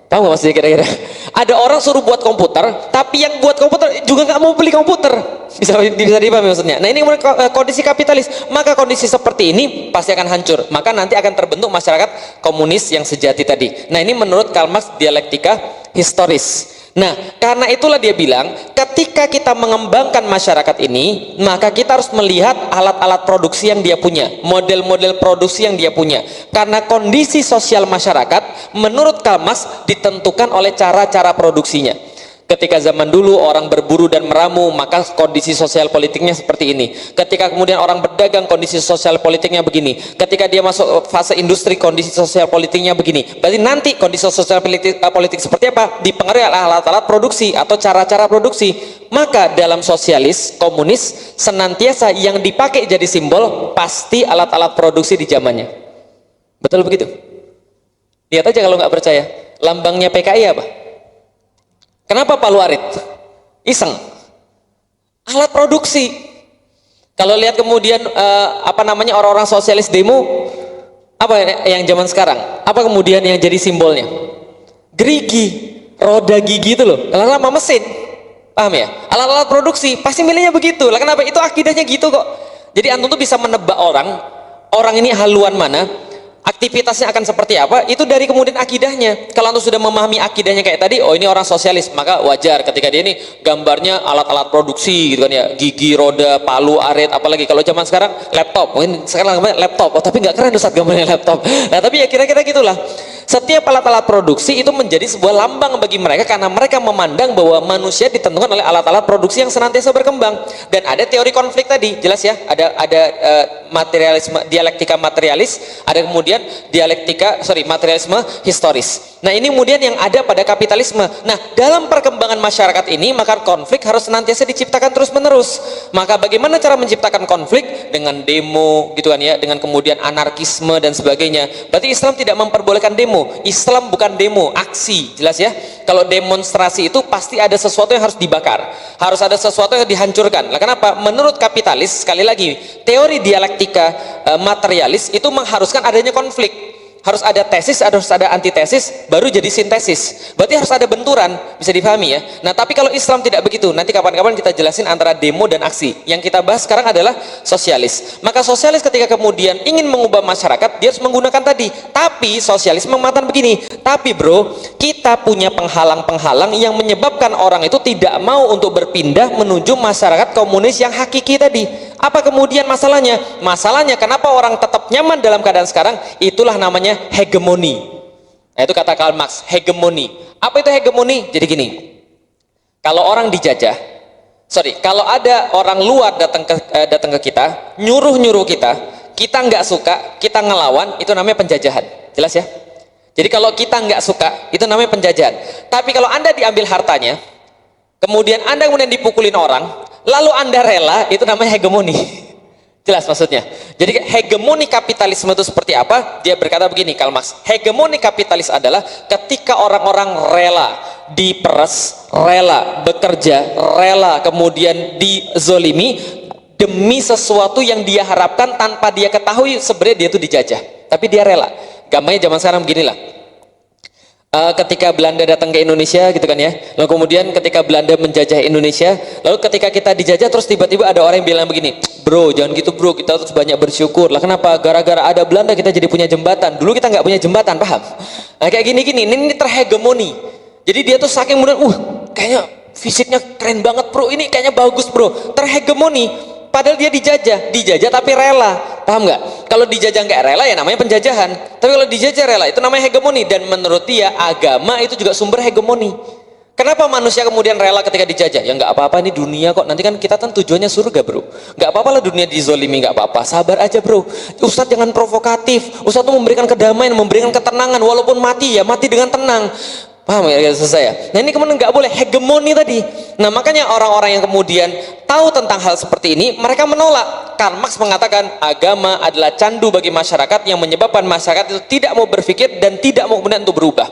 Tahu nggak maksudnya kira-kira? Ada orang suruh buat komputer, tapi yang buat komputer juga nggak mau beli komputer. Bisa dipahami maksudnya? Nah ini kondisi kapitalis. Maka kondisi seperti ini pasti akan hancur. Maka nanti akan terbentuk masyarakat komunis yang sejati tadi. Nah ini menurut Karl Marx dialektika historis. Nah, karena itulah dia bilang, ketika kita mengembangkan masyarakat ini, maka kita harus melihat alat-alat produksi yang dia punya, model-model produksi yang dia punya. Karena kondisi sosial masyarakat, menurut Karl Marx, ditentukan oleh cara-cara produksinya. Ketika zaman dulu orang berburu dan meramu, maka kondisi sosial politiknya seperti ini. Ketika kemudian orang berdagang, kondisi sosial politiknya begini. Ketika dia masuk fase industri, kondisi sosial politiknya begini. Berarti nanti kondisi sosial politik seperti apa? Dipengaruhi oleh alat-alat produksi atau cara-cara produksi. Maka dalam sosialis, komunis, senantiasa yang dipakai jadi simbol pasti alat-alat produksi di zamannya. Betul begitu? Lihat aja kalau nggak percaya. Lambangnya PKI apa? Kenapa Palu Arit? Iseng. Alat produksi. Kalau lihat kemudian orang-orang sosialis demo, apa yang zaman sekarang? Apa kemudian yang jadi simbolnya? Gerigi, roda gigi itu loh. Lama mesin. Paham ya? Alat-alat produksi pasti milihnya begitu. Lah kenapa? Itu akidahnya gitu kok. Jadi antum tuh bisa menebak orang ini haluan mana, aktivitasnya akan seperti apa, itu dari kemudian akidahnya. Kalau antum sudah memahami akidahnya kayak tadi, oh ini orang sosialis, maka wajar ketika dia ini gambarnya alat-alat produksi gitu kan ya, gigi, roda, palu, arit, apalagi kalau zaman sekarang laptop, mungkin sekarang gambarnya laptop, oh tapi nggak keren Ustaz gambarnya laptop. Nah tapi ya kira-kira gitulah. Setiap alat-alat produksi itu menjadi sebuah lambang bagi mereka karena mereka memandang bahwa manusia ditentukan oleh alat-alat produksi yang senantiasa berkembang. Dan ada teori konflik tadi, jelas ya, ada materialisme, dialektika materialis, ada kemudian materialisme historis. Nah ini kemudian yang ada pada kapitalisme. Nah dalam perkembangan masyarakat ini maka konflik harus senantiasa diciptakan terus menerus. Maka bagaimana cara menciptakan konflik? Dengan demo gitu kan ya, dengan kemudian anarkisme dan sebagainya. Berarti Islam tidak memperbolehkan demo. Islam bukan demo, aksi, jelas ya. Kalau demonstrasi itu pasti ada sesuatu yang harus dibakar, harus ada sesuatu yang dihancurkan. Lah kenapa? Menurut kapitalis, sekali lagi, teori dialektika materialis itu mengharuskan adanya konflik. Harus ada tesis, harus ada antitesis, baru jadi sintesis. Berarti harus ada benturan, bisa dipahami ya. Nah tapi kalau Islam tidak begitu, nanti kapan-kapan kita jelasin antara demo dan aksi. Yang kita bahas sekarang adalah sosialis. Maka sosialis ketika kemudian ingin mengubah masyarakat, dia harus menggunakan tadi. Tapi sosialis mengatakan begini, tapi bro, kita punya penghalang-penghalang yang menyebabkan orang itu tidak mau untuk berpindah menuju masyarakat komunis yang hakiki tadi. Apa kemudian masalahnya? Masalahnya kenapa orang tetap nyaman dalam keadaan sekarang? Itulah namanya hegemoni. Nah, itu kata Karl Marx, hegemoni. Apa itu hegemoni? Jadi gini, kalau orang dijajah, kalau ada orang luar datang ke kita, nyuruh kita nggak suka, kita ngelawan, itu namanya penjajahan. Jelas ya? Jadi kalau kita nggak suka, itu namanya penjajahan. Tapi kalau Anda diambil hartanya, kemudian Anda dipukulin orang, lalu Anda rela, itu namanya hegemoni. Jelas maksudnya? Jadi hegemoni kapitalisme itu seperti apa? Dia berkata begini, Karl Marx, hegemoni kapitalis adalah ketika orang-orang rela diperes, rela bekerja, rela kemudian dizolimi demi sesuatu yang dia harapkan tanpa dia ketahui sebenarnya dia itu dijajah, tapi dia rela. Gampangnya zaman sekarang beginilah. Ketika Belanda datang ke Indonesia gitu kan ya, lalu kemudian ketika Belanda menjajah Indonesia, lalu ketika kita dijajah terus tiba-tiba ada orang yang bilang begini, bro jangan gitu bro, kita harus banyak bersyukur. Lah kenapa? Gara-gara ada Belanda kita jadi punya jembatan, dulu kita nggak punya jembatan, paham? Nah kayak gini-gini, ini terhegemoni. Jadi dia tuh saking kemudian, kayaknya fisiknya keren banget bro, ini kayaknya bagus bro, terhegemoni. Padahal dia dijajah tapi rela, paham nggak? Kalau dijajah nggak rela ya namanya penjajahan. Tapi kalau dijajah rela itu namanya hegemoni. Dan menurut dia agama itu juga sumber hegemoni. Kenapa manusia kemudian rela ketika dijajah? Ya nggak apa-apa, ini dunia kok. Nanti kan kita kan tujuannya surga bro. Nggak apa-apa lah dunia dizolimi, nggak apa-apa. Sabar aja bro. Ustadz jangan provokatif. Ustadz tuh memberikan kedamaian, memberikan ketenangan. Walaupun mati ya mati dengan tenang. Paham ya selesai ya? Nah ini kemudian nggak boleh hegemoni tadi. Nah makanya orang-orang yang kemudian tahu tentang hal seperti ini, mereka menolak. Karl Marx mengatakan agama adalah candu bagi masyarakat yang menyebabkan masyarakat itu tidak mau berpikir dan tidak mau kemudian untuk berubah.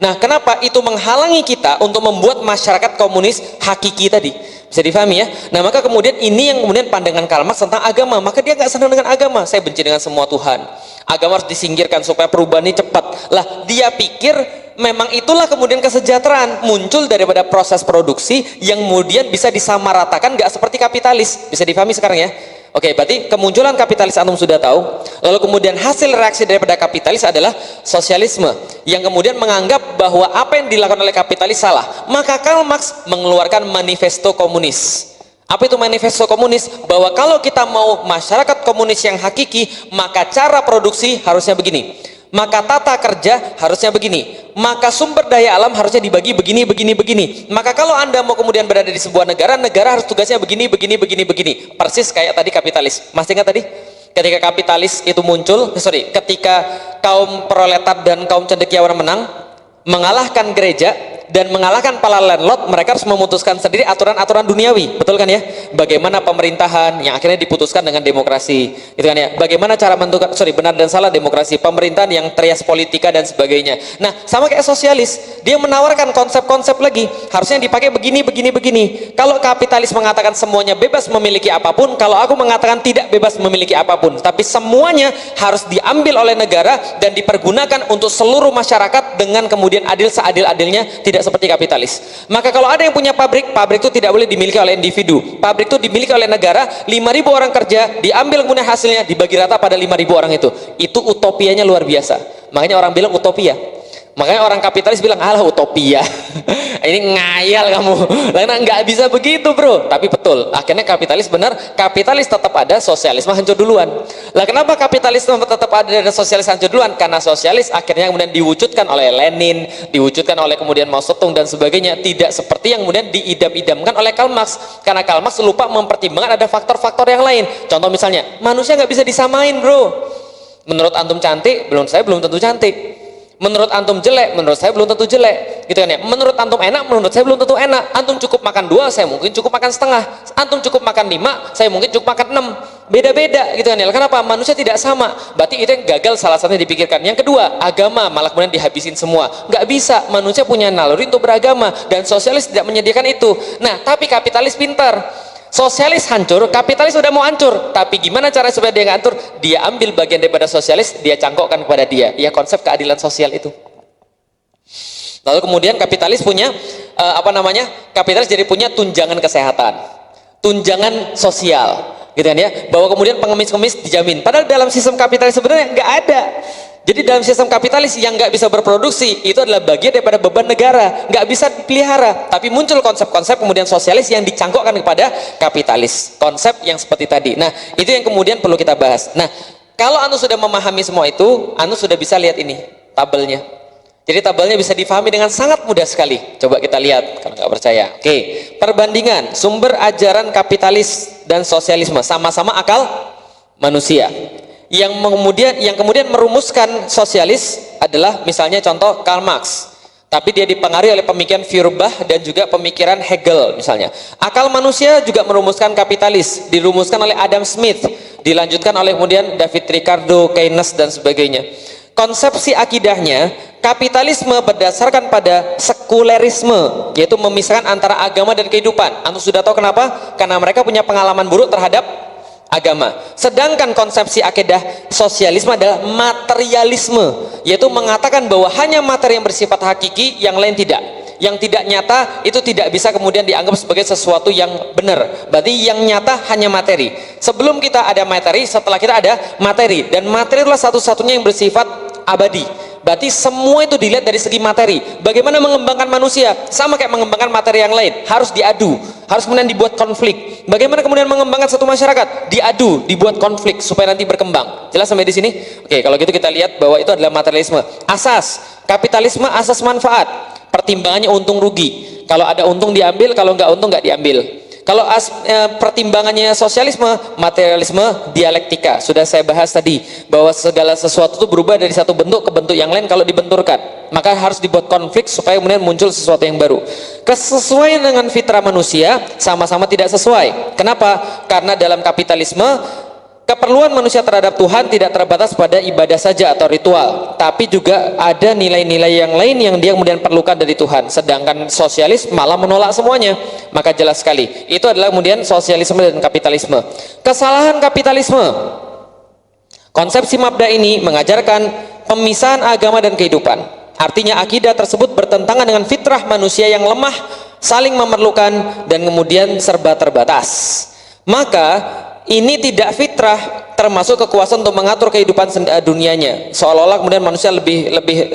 Nah kenapa itu menghalangi kita untuk membuat masyarakat komunis hakiki tadi? Bisa difahami ya? Nah maka kemudian ini yang kemudian pandangan Karl Marx tentang agama. Maka dia nggak senang dengan agama. Saya benci dengan semua Tuhan. Agama harus disingkirkan supaya perubahan ini cepat. Lah dia pikir memang itulah kemudian kesejahteraan muncul daripada proses produksi yang kemudian bisa disamaratakan, nggak seperti kapitalis. Bisa difahami sekarang ya? Oke, berarti kemunculan kapitalis antum sudah tahu. Lalu kemudian hasil reaksi daripada kapitalis adalah sosialisme yang kemudian menganggap bahwa apa yang dilakukan oleh kapitalis salah. Maka Karl Marx mengeluarkan manifesto komunis. Apa itu manifesto komunis? Bahwa kalau kita mau masyarakat komunis yang hakiki, maka cara produksi harusnya begini, maka tata kerja harusnya begini, maka sumber daya alam harusnya dibagi begini, begini, begini. Maka kalau Anda mau kemudian berada di sebuah negara, negara harus tugasnya begini, begini, begini, begini. Persis kayak tadi kapitalis. Masih ingat tadi? Ketika kapitalis itu muncul, ketika kaum proletar dan kaum cendekiawan menang, mengalahkan gereja dan mengalahkan para landlord, mereka harus memutuskan sendiri aturan-aturan duniawi, betul kan ya? Bagaimana pemerintahan yang akhirnya diputuskan dengan demokrasi, gitu kan ya? Bagaimana cara menentukan, benar dan salah demokrasi, pemerintahan yang trias politika dan sebagainya. Nah, sama kayak sosialis, dia menawarkan konsep-konsep lagi, harusnya dipakai begini, begini, begini. Kalau kapitalis mengatakan semuanya bebas memiliki apapun, kalau aku mengatakan tidak bebas memiliki apapun, tapi semuanya harus diambil oleh negara dan dipergunakan untuk seluruh masyarakat dengan kemudian adil seadil-adilnya, tidak seperti kapitalis. Maka kalau ada yang punya pabrik, pabrik itu tidak boleh dimiliki oleh individu. Pabrik itu dimiliki oleh negara, 5.000 orang kerja, diambil kemudian hasilnya dibagi rata pada 5.000 orang itu. Itu utopianya luar biasa. Makanya orang bilang utopia. Makanya orang kapitalis bilang, alah utopia. Ini ngayal kamu. Karena nggak bisa begitu bro. Tapi betul, akhirnya kapitalis benar, kapitalis tetap ada, sosialisme hancur duluan. Lah kenapa kapitalisme tetap ada dan sosialis hancur duluan? Karena sosialis akhirnya kemudian diwujudkan oleh Lenin, diwujudkan oleh kemudian Mao Zedong dan sebagainya. Tidak seperti yang kemudian diidam-idamkan oleh Karl Marx. Karena Karl Marx lupa mempertimbangkan ada faktor-faktor yang lain. Contoh misalnya, manusia nggak bisa disamain bro. Menurut antum cantik, saya belum tentu cantik. Menurut antum jelek, menurut saya belum tentu jelek, gitu kan ya. Menurut antum enak, menurut saya belum tentu enak. Antum cukup makan 2, saya mungkin cukup makan setengah. Antum cukup makan 5, saya mungkin cukup makan 6. Beda-beda, gitu kan ya. Kenapa? Manusia tidak sama. Berarti itu yang gagal salah satunya dipikirkan. Yang kedua, agama malah kemudian dihabisin semua. Nggak bisa. Manusia punya naluri untuk beragama dan sosialis tidak menyediakan itu. Nah, tapi kapitalis pintar. Sosialis hancur, kapitalis sudah mau hancur, tapi gimana cara supaya dia nggak hancur? Dia ambil bagian daripada sosialis, dia cangkokkan kepada dia. Ya konsep keadilan sosial itu. Lalu kemudian kapitalis punya kapitalis jadi punya tunjangan kesehatan, tunjangan sosial, gitu kan ya. Bahwa kemudian pengemis-pengemis dijamin. Padahal dalam sistem kapitalis sebenarnya nggak ada. Jadi dalam sistem kapitalis yang nggak bisa berproduksi itu adalah bagian daripada beban negara, nggak bisa dipelihara. Tapi muncul konsep-konsep kemudian sosialis yang dicangkokkan kepada kapitalis, konsep yang seperti tadi. Nah itu yang kemudian perlu kita bahas. Nah kalau anu sudah memahami semua itu, anu sudah bisa lihat ini tabelnya. Jadi tabelnya bisa difahami dengan sangat mudah sekali. Coba kita lihat kalau nggak percaya. Oke, perbandingan sumber ajaran kapitalis dan sosialisme, sama-sama akal manusia. Yang kemudian merumuskan sosialis adalah misalnya contoh Karl Marx, tapi dia dipengaruhi oleh pemikiran Feuerbach dan juga pemikiran Hegel misalnya. Akal manusia juga merumuskan kapitalis, dirumuskan oleh Adam Smith, dilanjutkan oleh kemudian David Ricardo, Keynes dan sebagainya. Konsepsi akidahnya, kapitalisme berdasarkan pada sekulerisme, yaitu memisahkan antara agama dan kehidupan. Anda sudah tahu kenapa? Karena mereka punya pengalaman buruk terhadap agama. Sedangkan konsepsi akidah sosialisme adalah materialisme, yaitu mengatakan bahwa hanya materi yang bersifat hakiki, yang lain tidak. Yang tidak nyata itu tidak bisa kemudian dianggap sebagai sesuatu yang benar. Berarti yang nyata hanya materi. Sebelum kita ada materi, setelah kita ada materi, dan materi adalah satu-satunya yang bersifat abadi. Berarti semua itu dilihat dari segi materi. Bagaimana mengembangkan manusia? Sama kayak mengembangkan materi yang lain, harus diadu, harus kemudian dibuat konflik. Bagaimana kemudian mengembangkan satu masyarakat? Diadu, dibuat konflik supaya nanti berkembang. Jelas sampai di sini? Oke, kalau gitu kita lihat bahwa itu adalah materialisme. Asas kapitalisme, asas manfaat. Pertimbangannya untung rugi. Kalau ada untung diambil, kalau nggak untung nggak diambil. Kalau pertimbangannya sosialisme, materialisme, dialektika. Sudah saya bahas tadi bahwa segala sesuatu itu berubah dari satu bentuk ke bentuk yang lain kalau dibenturkan. Maka harus dibuat konflik supaya kemudian muncul sesuatu yang baru. Kesesuaian dengan fitrah manusia sama-sama tidak sesuai. Kenapa? Karena dalam kapitalisme keperluan manusia terhadap Tuhan tidak terbatas pada ibadah saja atau ritual, tapi juga ada nilai-nilai yang lain yang dia kemudian perlukan dari Tuhan. Sedangkan sosialis malah menolak semuanya. Maka jelas sekali, itu adalah kemudian sosialisme dan kapitalisme. Kesalahan kapitalisme, konsepsi mabda ini mengajarkan pemisahan agama dan kehidupan. Artinya akidah tersebut bertentangan dengan fitrah manusia yang lemah, saling memerlukan, dan kemudian serba terbatas. Maka ini tidak fitrah, termasuk kekuasaan untuk mengatur kehidupan dunianya, seolah-olah kemudian manusia lebih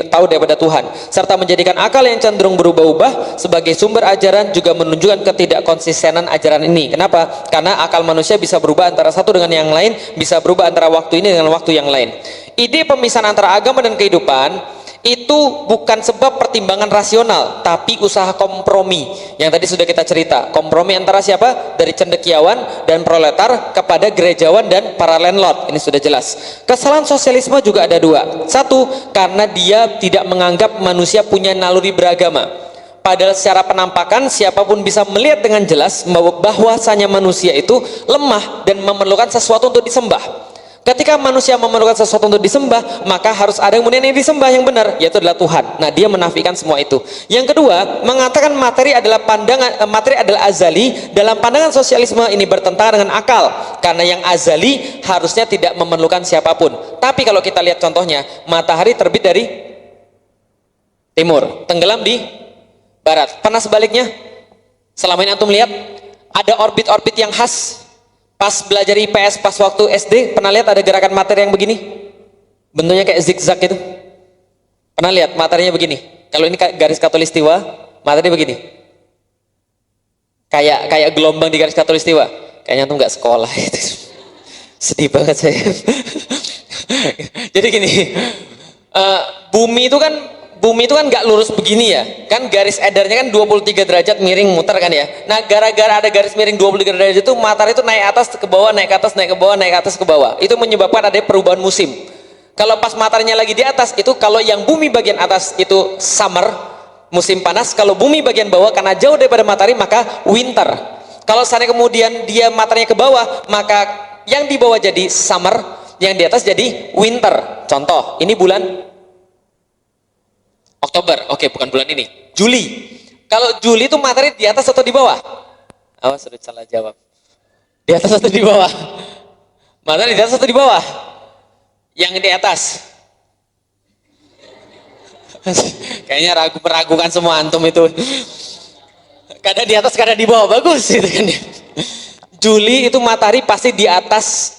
tahu daripada Tuhan, serta menjadikan akal yang cenderung berubah-ubah sebagai sumber ajaran juga menunjukkan ketidakkonsistenan ajaran ini. Kenapa? Karena akal manusia bisa berubah antara satu dengan yang lain, bisa berubah antara waktu ini dengan waktu yang lain. Ide pemisahan antara agama dan kehidupan itu bukan sebab pertimbangan rasional, tapi usaha kompromi yang tadi sudah kita cerita. Kompromi antara siapa? Dari cendekiawan dan proletar kepada gerejawan dan para landlord. Ini sudah jelas. Kesalahan sosialisme juga ada dua. Satu, karena dia tidak menganggap manusia punya naluri beragama. Padahal secara penampakan siapapun bisa melihat dengan jelas bahwasanya manusia itu lemah dan memerlukan sesuatu untuk disembah. Ketika manusia memerlukan sesuatu untuk disembah, maka harus ada kemudian yang disembah yang benar, yaitu adalah Tuhan. Nah, dia menafikan semua itu. Yang kedua, mengatakan materi adalah materi adalah azali. Dalam pandangan sosialisme ini bertentangan dengan akal, karena yang azali harusnya tidak memerlukan siapapun. Tapi kalau kita lihat contohnya, matahari terbit dari timur, tenggelam di barat. Pernah sebaliknya? Selama ini antum lihat ada orbit-orbit yang khas. Pas belajar IPS, pas waktu SD, pernah lihat ada gerakan materi yang begini? Bentuknya kayak zigzag gitu. Pernah lihat materinya begini? Kalau ini garis khatulistiwa, materi begini. Kayak gelombang di garis khatulistiwa. Kayaknya tuh nggak sekolah itu. Sedih banget saya. Jadi gini, bumi itu kan nggak lurus begini ya, kan garis edarnya kan 23 derajat miring muter kan ya. Nah, gara-gara ada garis miring 23 derajat itu, matahari itu naik atas ke bawah, naik ke atas, naik ke bawah, naik ke atas ke bawah. Itu menyebabkan ada perubahan musim. Kalau pas mataharinya lagi di atas, itu kalau yang bumi bagian atas itu summer, musim panas. Kalau bumi bagian bawah karena jauh daripada matahari maka winter. Kalau seandainya kemudian dia mataharinya ke bawah, maka yang di bawah jadi summer, yang di atas jadi winter. Contoh, ini bulan Oktober, oke, bukan bulan ini, Juli. Kalau Juli itu matahari di atas atau di bawah? Awas, sudah salah jawab. Di atas atau di bawah? Matahari di atas atau di bawah? Yang di atas. Kayaknya meragukan semua antum itu. Kadang di atas, kadang di bawah, bagus itu kan. Juli itu matahari pasti di atas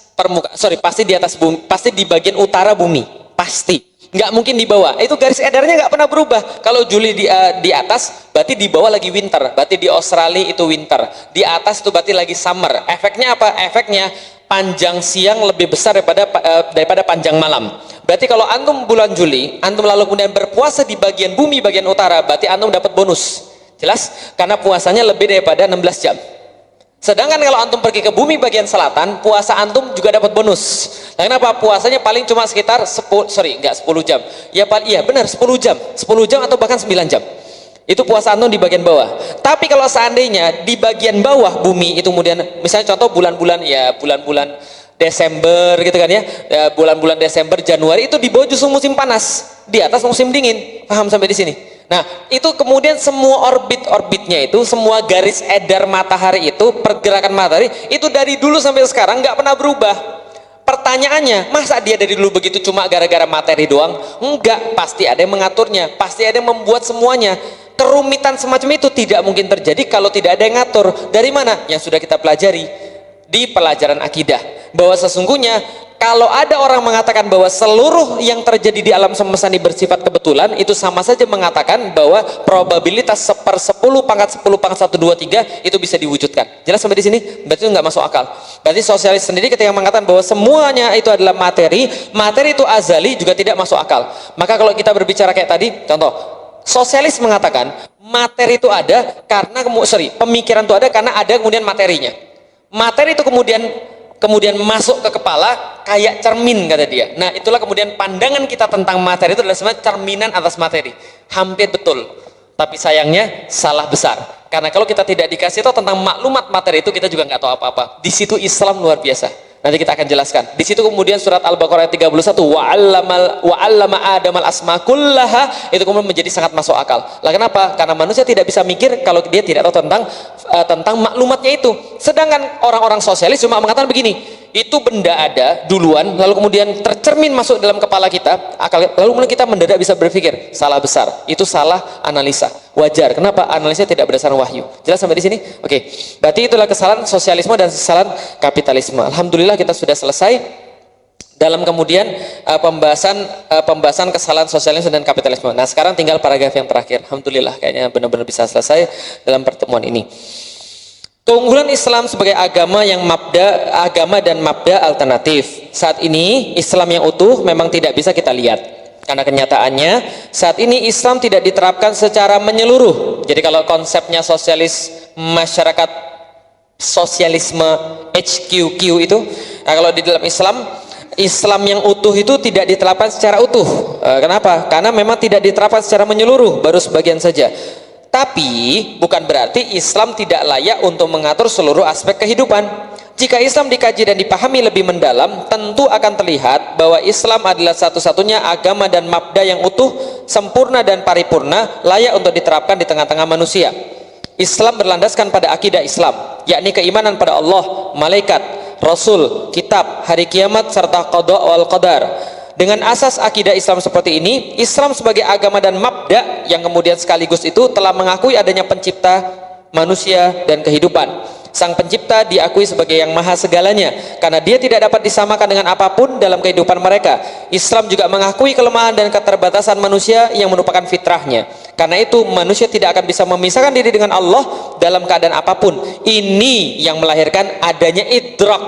pasti di atas bumi, pasti di bagian utara bumi, pasti. Nggak mungkin di bawah. Itu garis edarnya nggak pernah berubah. Kalau Juli di atas, berarti di bawah lagi winter. Berarti di Australia itu winter. Di atas itu berarti lagi summer. Efeknya apa? Efeknya panjang siang lebih besar daripada panjang malam. Berarti kalau antum bulan Juli, antum lalu kemudian berpuasa di bagian bumi bagian utara, berarti antum dapat bonus. Jelas? Karena puasanya lebih daripada 16 jam. Sedangkan kalau antum pergi ke bumi bagian selatan, puasa antum juga dapat bonus. Nah, kenapa? Puasanya paling cuma sekitar 10 jam. Ya iya benar 10 jam. 10 jam atau bahkan 9 jam. Itu puasa antum di bagian bawah. Tapi kalau seandainya di bagian bawah bumi itu kemudian misalnya contoh bulan-bulan Desember gitu kan ya. Bulan-bulan Desember, Januari itu di bawah justru musim panas, di atas musim dingin. Paham sampai di sini? Nah, itu kemudian semua orbitnya itu, semua garis edar matahari itu, pergerakan matahari itu dari dulu sampai sekarang nggak pernah berubah. Pertanyaannya, masa dia dari dulu begitu cuma gara-gara materi doang? Enggak, pasti ada yang mengaturnya, pasti ada yang membuat semuanya. Kerumitan semacam itu tidak mungkin terjadi kalau tidak ada yang ngatur. Dari mana? Yang sudah kita pelajari di pelajaran akidah, bahwa sesungguhnya kalau ada orang mengatakan bahwa seluruh yang terjadi di alam semesta ini bersifat kebetulan, itu sama saja mengatakan bahwa probabilitas 1/10 pangkat 10 pangkat 1, 2, 3 itu bisa diwujudkan. Jelas sampai di sini? Berarti itu nggak masuk akal. Berarti sosialis sendiri ketika mengatakan bahwa semuanya itu adalah materi itu azali juga tidak masuk akal. Maka kalau kita berbicara kayak tadi, contoh, Sosialis mengatakan materi itu ada karena pemikiran itu ada karena ada kemudian materinya. Materi itu kemudian masuk ke kepala kayak cermin, kata dia. Nah, itulah kemudian pandangan kita tentang materi itu adalah sebenarnya cerminan atas materi. Hampir betul. Tapi sayangnya salah besar. Karena kalau kita tidak dikasih tahu tentang maklumat materi itu, kita juga nggak tahu apa-apa. Di situ Islam luar biasa. Nanti kita akan jelaskan. Di situ kemudian surat Al-Baqarah ayat 31, wa 'allama Adamal asma kullaha, itu kemudian menjadi sangat masuk akal. Lah kenapa? Karena manusia tidak bisa mikir kalau dia tidak tahu tentang maklumatnya itu. Sedangkan orang-orang sosialis cuma mengatakan begini, itu benda ada duluan, lalu kemudian tercermin masuk dalam kepala kita, lalu kemudian kita mendadak bisa berpikir. Salah besar. Itu salah analisa. Wajar. Kenapa? Analisa tidak berdasarkan wahyu. Jelas sampai di sini? Oke. Berarti itulah kesalahan sosialisme dan kesalahan kapitalisme. Alhamdulillah kita sudah selesai dalam kemudian pembahasan kesalahan sosialisme dan kapitalisme. Nah, sekarang tinggal paragraf yang terakhir. Alhamdulillah kayaknya benar-benar bisa selesai dalam pertemuan ini. Keunggulan Islam sebagai agama dan mabda alternatif. Saat ini Islam yang utuh memang tidak bisa kita lihat. Karena kenyataannya saat ini Islam tidak diterapkan secara menyeluruh. Jadi kalau konsepnya masyarakat sosialisme HQQ itu, nah kalau di dalam Islam yang utuh itu tidak diterapkan secara utuh. Kenapa? Karena memang tidak diterapkan secara menyeluruh, baru sebagian saja. Tapi bukan berarti Islam tidak layak untuk mengatur seluruh aspek kehidupan. Jika Islam dikaji dan dipahami lebih mendalam, tentu akan terlihat bahwa Islam adalah satu-satunya agama dan mabda yang utuh, sempurna dan paripurna, layak untuk diterapkan di tengah-tengah manusia. Islam berlandaskan pada akidah Islam, yakni keimanan pada Allah, malaikat, Rasul, kitab, hari kiamat, serta qada wal qadar. Dengan asas akidah Islam seperti ini, Islam sebagai agama dan mabda yang kemudian sekaligus itu telah mengakui adanya pencipta manusia dan kehidupan. Sang pencipta diakui sebagai yang maha segalanya karena dia tidak dapat disamakan dengan apapun dalam kehidupan mereka. Islam juga mengakui kelemahan dan keterbatasan manusia yang merupakan fitrahnya. Karena itu manusia tidak akan bisa memisahkan diri dengan Allah dalam keadaan apapun. Ini yang melahirkan adanya idrak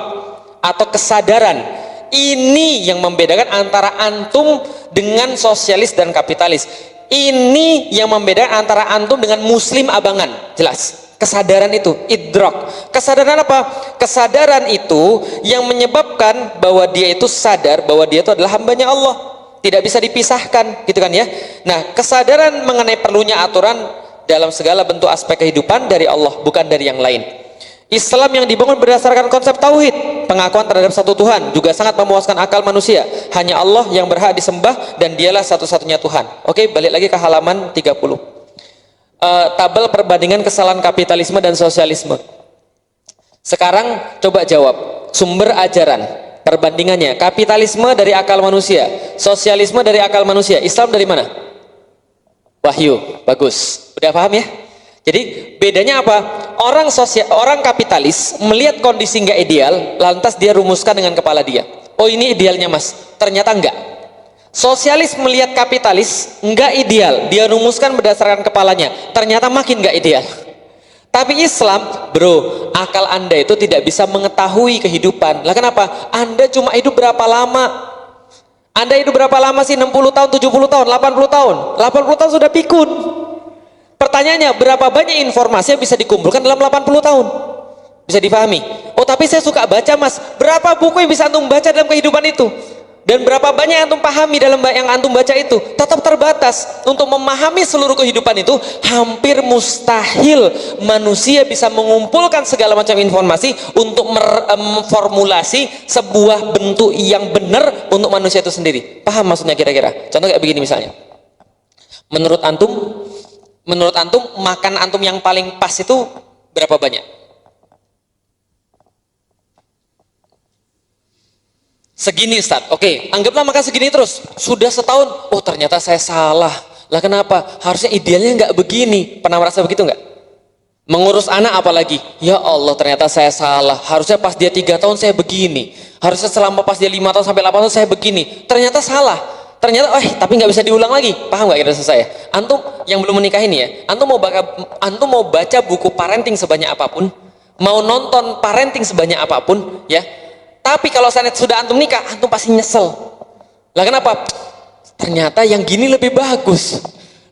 atau kesadaran. Ini yang membedakan antara antum dengan sosialis dan kapitalis. Ini yang membedakan antara antum dengan muslim abangan. Jelas. Kesadaran itu, idrak. Kesadaran apa? Kesadaran itu yang menyebabkan bahwa dia itu sadar bahwa dia itu adalah hambanya Allah. Tidak bisa dipisahkan, gitu kan ya. Nah, kesadaran mengenai perlunya aturan dalam segala bentuk aspek kehidupan dari Allah, bukan dari yang lain. Islam yang dibangun berdasarkan konsep tauhid, pengakuan terhadap satu Tuhan, juga sangat memuaskan akal manusia. Hanya Allah yang berhak disembah dan dialah satu-satunya Tuhan. Oke, balik lagi ke halaman 30. Tabel perbandingan kesalahan kapitalisme dan sosialisme. Sekarang coba jawab sumber ajaran perbandingannya. Kapitalisme dari akal manusia, sosialisme dari akal manusia, Islam dari mana? Wahyu. Bagus, udah paham ya? Jadi bedanya apa? Orang kapitalis melihat kondisi nggak ideal, lantas dia rumuskan dengan kepala dia. Oh, ini idealnya mas, ternyata enggak. Sosialis melihat kapitalis enggak ideal, dia rumuskan berdasarkan kepalanya, ternyata makin enggak ideal. Tapi Islam, bro, akal anda itu tidak bisa mengetahui kehidupan. Lah kenapa? Anda cuma hidup berapa lama? Anda hidup berapa lama sih? 60 tahun, 70 tahun, 80 tahun? 80 tahun sudah pikun. Pertanyaannya, berapa banyak informasi yang bisa dikumpulkan dalam 80 tahun? Bisa dipahami? Oh, tapi saya suka baca mas. Berapa buku yang bisa antum baca dalam kehidupan itu? Dan berapa banyak yang antum pahami dalam yang antum baca itu? Tetap terbatas. Untuk memahami seluruh kehidupan itu hampir mustahil manusia bisa mengumpulkan segala macam informasi untuk memformulasi sebuah bentuk yang benar untuk manusia itu sendiri. Paham maksudnya kira-kira? Contoh kayak begini misalnya. Menurut antum makan antum yang paling pas itu berapa banyak? Segini Ustaz, oke, anggaplah maka segini terus. Sudah setahun, oh ternyata saya salah. Lah kenapa? Harusnya idealnya nggak begini. Pernah merasa begitu nggak? Mengurus anak apalagi? Ya Allah, ternyata saya salah. Harusnya pas dia 3 tahun saya begini. Harusnya selama pas dia 5 tahun sampai 8 tahun saya begini. Ternyata salah. Ternyata, tapi nggak bisa diulang lagi. Paham nggak kira-kira saya? Antum yang belum menikah ini ya, antum mau baca buku parenting sebanyak apapun, mau nonton parenting sebanyak apapun, ya. Tapi kalau sudah antum nikah, antum pasti nyesel. Lah kenapa? Ternyata yang gini lebih bagus.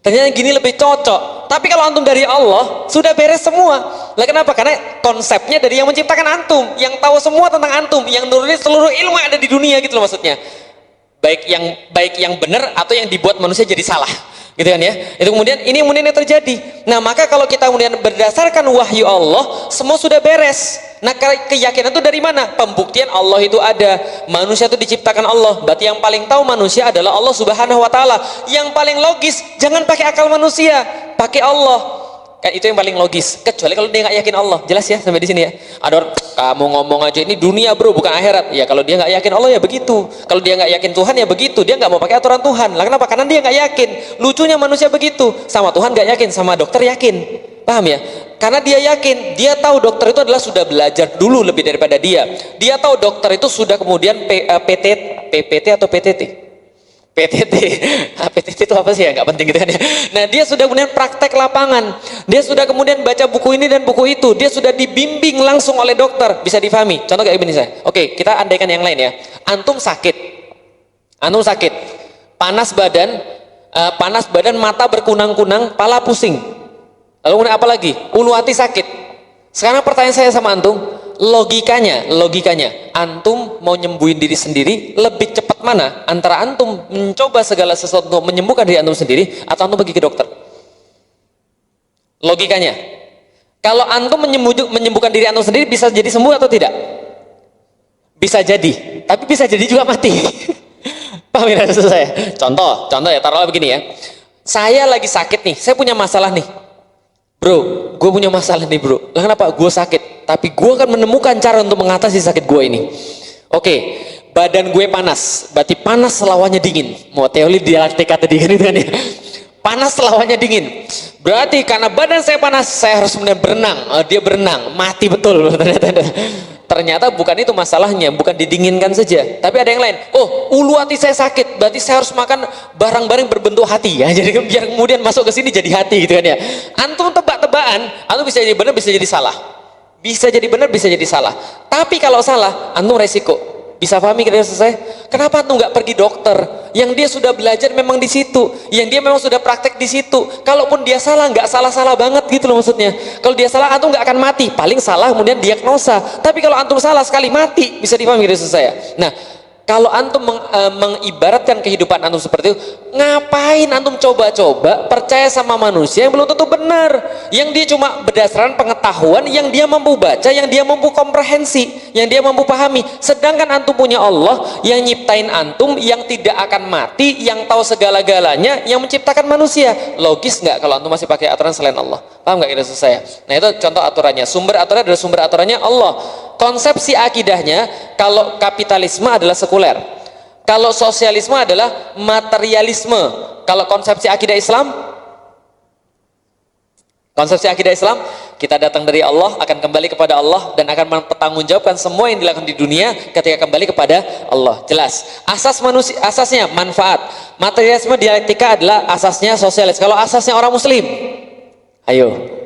Ternyata gini lebih cocok. Tapi kalau antum dari Allah, sudah beres semua. Lah kenapa? Karena konsepnya dari yang menciptakan antum, yang tahu semua tentang antum, yang nurunin seluruh ilmu yang ada di dunia gitu loh maksudnya. Baik yang benar atau yang dibuat manusia jadi salah. Gitu kan ya. Itu kemudian ini kemudian yang terjadi. Nah, maka kalau kita kemudian berdasarkan wahyu Allah, semua sudah beres. Nah, keyakinan itu dari mana? Pembuktian Allah itu ada, manusia itu diciptakan Allah. Berarti yang paling tahu manusia adalah Allah Subhanahu wa taala. Yang paling logis, jangan pakai akal manusia, pakai Allah. Kan itu yang paling logis. Kecuali kalau dia nggak yakin Allah. Jelas ya sampai di sini ya. Ada orang, kamu ngomong aja ini dunia bro, bukan akhirat. Ya kalau dia nggak yakin Allah ya begitu. Kalau dia nggak yakin Tuhan ya begitu. Dia nggak mau pakai aturan Tuhan. Lah kenapa? Karena dia nggak yakin. Lucunya manusia begitu. Sama Tuhan nggak yakin, sama dokter yakin. Paham ya? Karena dia yakin, dia tahu dokter itu adalah sudah belajar dulu lebih daripada dia. Dia tahu dokter itu sudah kemudian PPT atau PTT. PTT, PTT itu apa sih ya? Nggak penting gitu kan ya. Nah, dia sudah kemudian praktek lapangan. Dia sudah kemudian baca buku ini dan buku itu. Dia sudah dibimbing langsung oleh dokter. Bisa difahami. Contoh kayak begini saya. Oke, kita andaikan yang lain ya. Antum sakit, panas badan, mata berkunang-kunang, pala pusing. Lalu kemudian apa lagi? Ulu hati sakit. Sekarang pertanyaan saya sama antum, logikanya, antum mau nyembuhin diri sendiri lebih cepat mana? Antara antum mencoba segala sesuatu untuk menyembuhkan diri antum sendiri, atau antum pergi ke dokter? Logikanya, kalau antum menyembuhkan diri antum sendiri, bisa jadi sembuh atau tidak? Bisa jadi, tapi bisa jadi juga mati. Paham ya maksud saya? Contoh ya, taruhlah begini ya. Saya lagi sakit nih, saya punya masalah nih. Bro, gue punya masalah nih bro. Lah kenapa? Gue sakit, tapi gue akan menemukan cara untuk mengatasi sakit gue ini. Oke, badan gue panas, berarti panas lawannya dingin. Mau teori dialektika tadi kan itu kan ya. Panas lawannya dingin. Berarti karena badan saya panas, saya harus kemudian berenang. Dia berenang, mati betul ternyata bukan itu masalahnya, bukan didinginkan saja, tapi ada yang lain. Oh, ulu hati saya sakit, berarti saya harus makan barang-barang berbentuk hati ya. Jadi biar kemudian masuk ke sini jadi hati gitu kan ya. Antum tebak-tebakan, antum bisa jadi benar, bisa jadi salah. Bisa jadi benar, bisa jadi salah. Tapi kalau salah, antum resiko. Bisa pahami kira-kira selesai? Kenapa antum nggak pergi dokter? Yang dia sudah belajar memang di situ, yang dia memang sudah praktek di situ. Kalaupun dia salah, nggak salah-salah banget gitu loh maksudnya. Kalau dia salah, antum nggak akan mati. Paling salah kemudian diagnosa. Tapi kalau antum salah sekali mati, bisa dipahami kira-kira selesai? Nah, kalau antum mengibaratkan kehidupan antum seperti itu, ngapain antum coba-coba percaya sama manusia yang belum tentu benar, yang dia cuma berdasarkan pengetahuan yang dia mampu baca, yang dia mampu komprehensi, yang dia mampu pahami. Sedangkan antum punya Allah yang nyiptain antum, yang tidak akan mati, yang tahu segala-galanya, yang menciptakan manusia. Logis nggak kalau antum masih pakai aturan selain Allah? Paham nggak kira-kira saya? Nah, itu contoh aturannya. Sumber aturannya adalah sumber aturannya Allah. Konsepsi akidahnya, kalau kapitalisme adalah sekuler, kalau sosialisme adalah materialisme. Kalau konsepsi akidah Islam, kita datang dari Allah, akan kembali kepada Allah, dan akan mempertanggungjawabkan semua yang dilakukan di dunia ketika kembali kepada Allah. Jelas. Asas manusia, asasnya manfaat. Materialisme dialektika adalah asasnya sosialis. Kalau asasnya orang Muslim, ayo.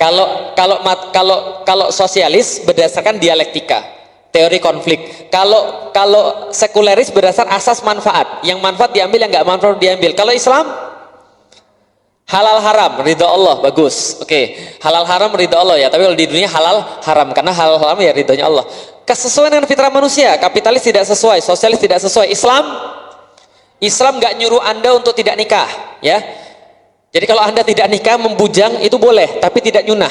Kalau sosialis berdasarkan dialektika, teori konflik. Kalau sekuleris berdasarkan asas manfaat, yang manfaat diambil, yang nggak manfaat diambil. Kalau Islam halal haram ridho Allah, bagus. Oke, halal haram ridho Allah ya. Tapi kalau di dunia halal haram, karena halal haram ya ridhonya Allah. Kesesuaian dengan fitrah manusia. Kapitalis tidak sesuai, sosialis tidak sesuai. Islam nggak nyuruh Anda untuk tidak nikah, ya. Jadi kalau Anda tidak nikah, membujang itu boleh, tapi tidak nyunah.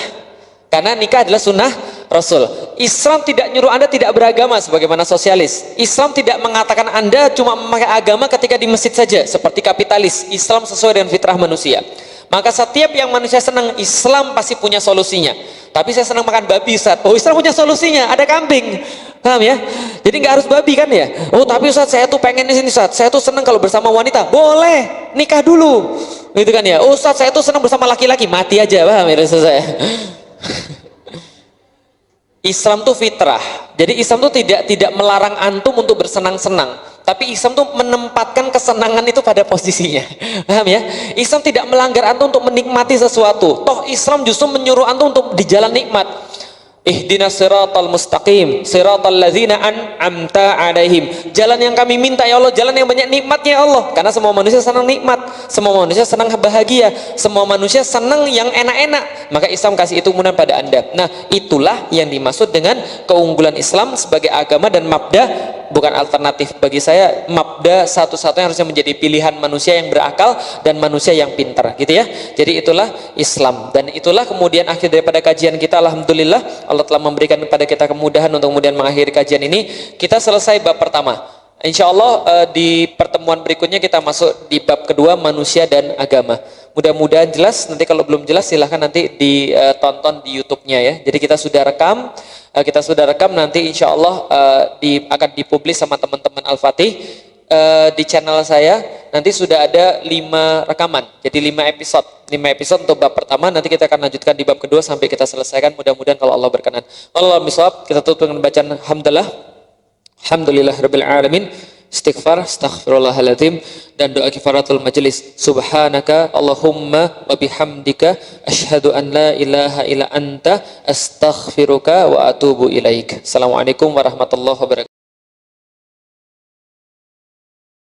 Karena nikah adalah sunnah Rasul. Islam tidak nyuruh Anda tidak beragama sebagaimana sosialis. Islam tidak mengatakan Anda cuma memakai agama ketika di masjid saja, seperti kapitalis. Islam sesuai dengan fitrah manusia. Maka setiap yang manusia senang, Islam pasti punya solusinya. Tapi saya senang makan babi, Ustaz. Oh, Islam punya solusinya, ada kambing. Paham ya? Jadi nggak harus babi kan ya? Oh, tapi Ustaz, saya tuh pengen di sini, Ustaz. Saya tuh senang kalau bersama wanita. Boleh, nikah dulu. Gitu kan ya? Oh, Ustaz, saya tuh senang bersama laki-laki. Mati aja, paham ya Ustaz saya? Islam tuh fitrah. Jadi Islam tuh tidak melarang antum untuk bersenang-senang, tapi Islam tuh menempatkan kesenangan itu pada posisinya. Paham ya? Islam tidak melanggar antum untuk menikmati sesuatu. Toh Islam justru menyuruh antum untuk di jalan nikmat. Ihdinas siratal mustaqim, siratal ladzina an'amta 'alaihim. Jalan yang kami minta ya Allah, jalan yang banyak nikmatnya ya Allah. Karena semua manusia senang nikmat, semua manusia senang bahagia, semua manusia senang yang enak-enak. Maka Islam kasih itu kemudian pada Anda. Nah, itulah yang dimaksud dengan keunggulan Islam sebagai agama dan mabda, bukan alternatif bagi saya. Mabda satu-satunya harusnya menjadi pilihan manusia yang berakal dan manusia yang pintar, gitu ya. Jadi itulah Islam, dan itulah kemudian akhir daripada kajian kita. Alhamdulillah Allah telah memberikan kepada kita kemudahan untuk kemudian mengakhiri kajian ini. Kita selesai bab pertama. Insya Allah di pertemuan berikutnya kita masuk di bab kedua, manusia dan agama. Mudah-mudahan jelas. Nanti kalau belum jelas silahkan nanti ditonton di YouTube-nya ya. Jadi kita sudah rekam, nanti insya Allah akan dipublis sama teman-teman Al-Fatih di channel saya. Nanti sudah ada 5 rekaman, jadi 5 episode untuk bab pertama. Nanti kita akan lanjutkan di bab kedua sampai kita selesaikan, mudah-mudahan kalau Allah berkenan. Allah miswab. Kita tutup dengan bacaan Alhamdulillah rabbil alamin, istighfar, astaghfirullahaladzim, dan doa kifaratul majelis. Subhanaka Allahumma wa bihamdika asyhadu an la ilaha illa anta astaghfiruka wa atubu ilaik. Assalamualaikum warahmatullahi wabarakatuh.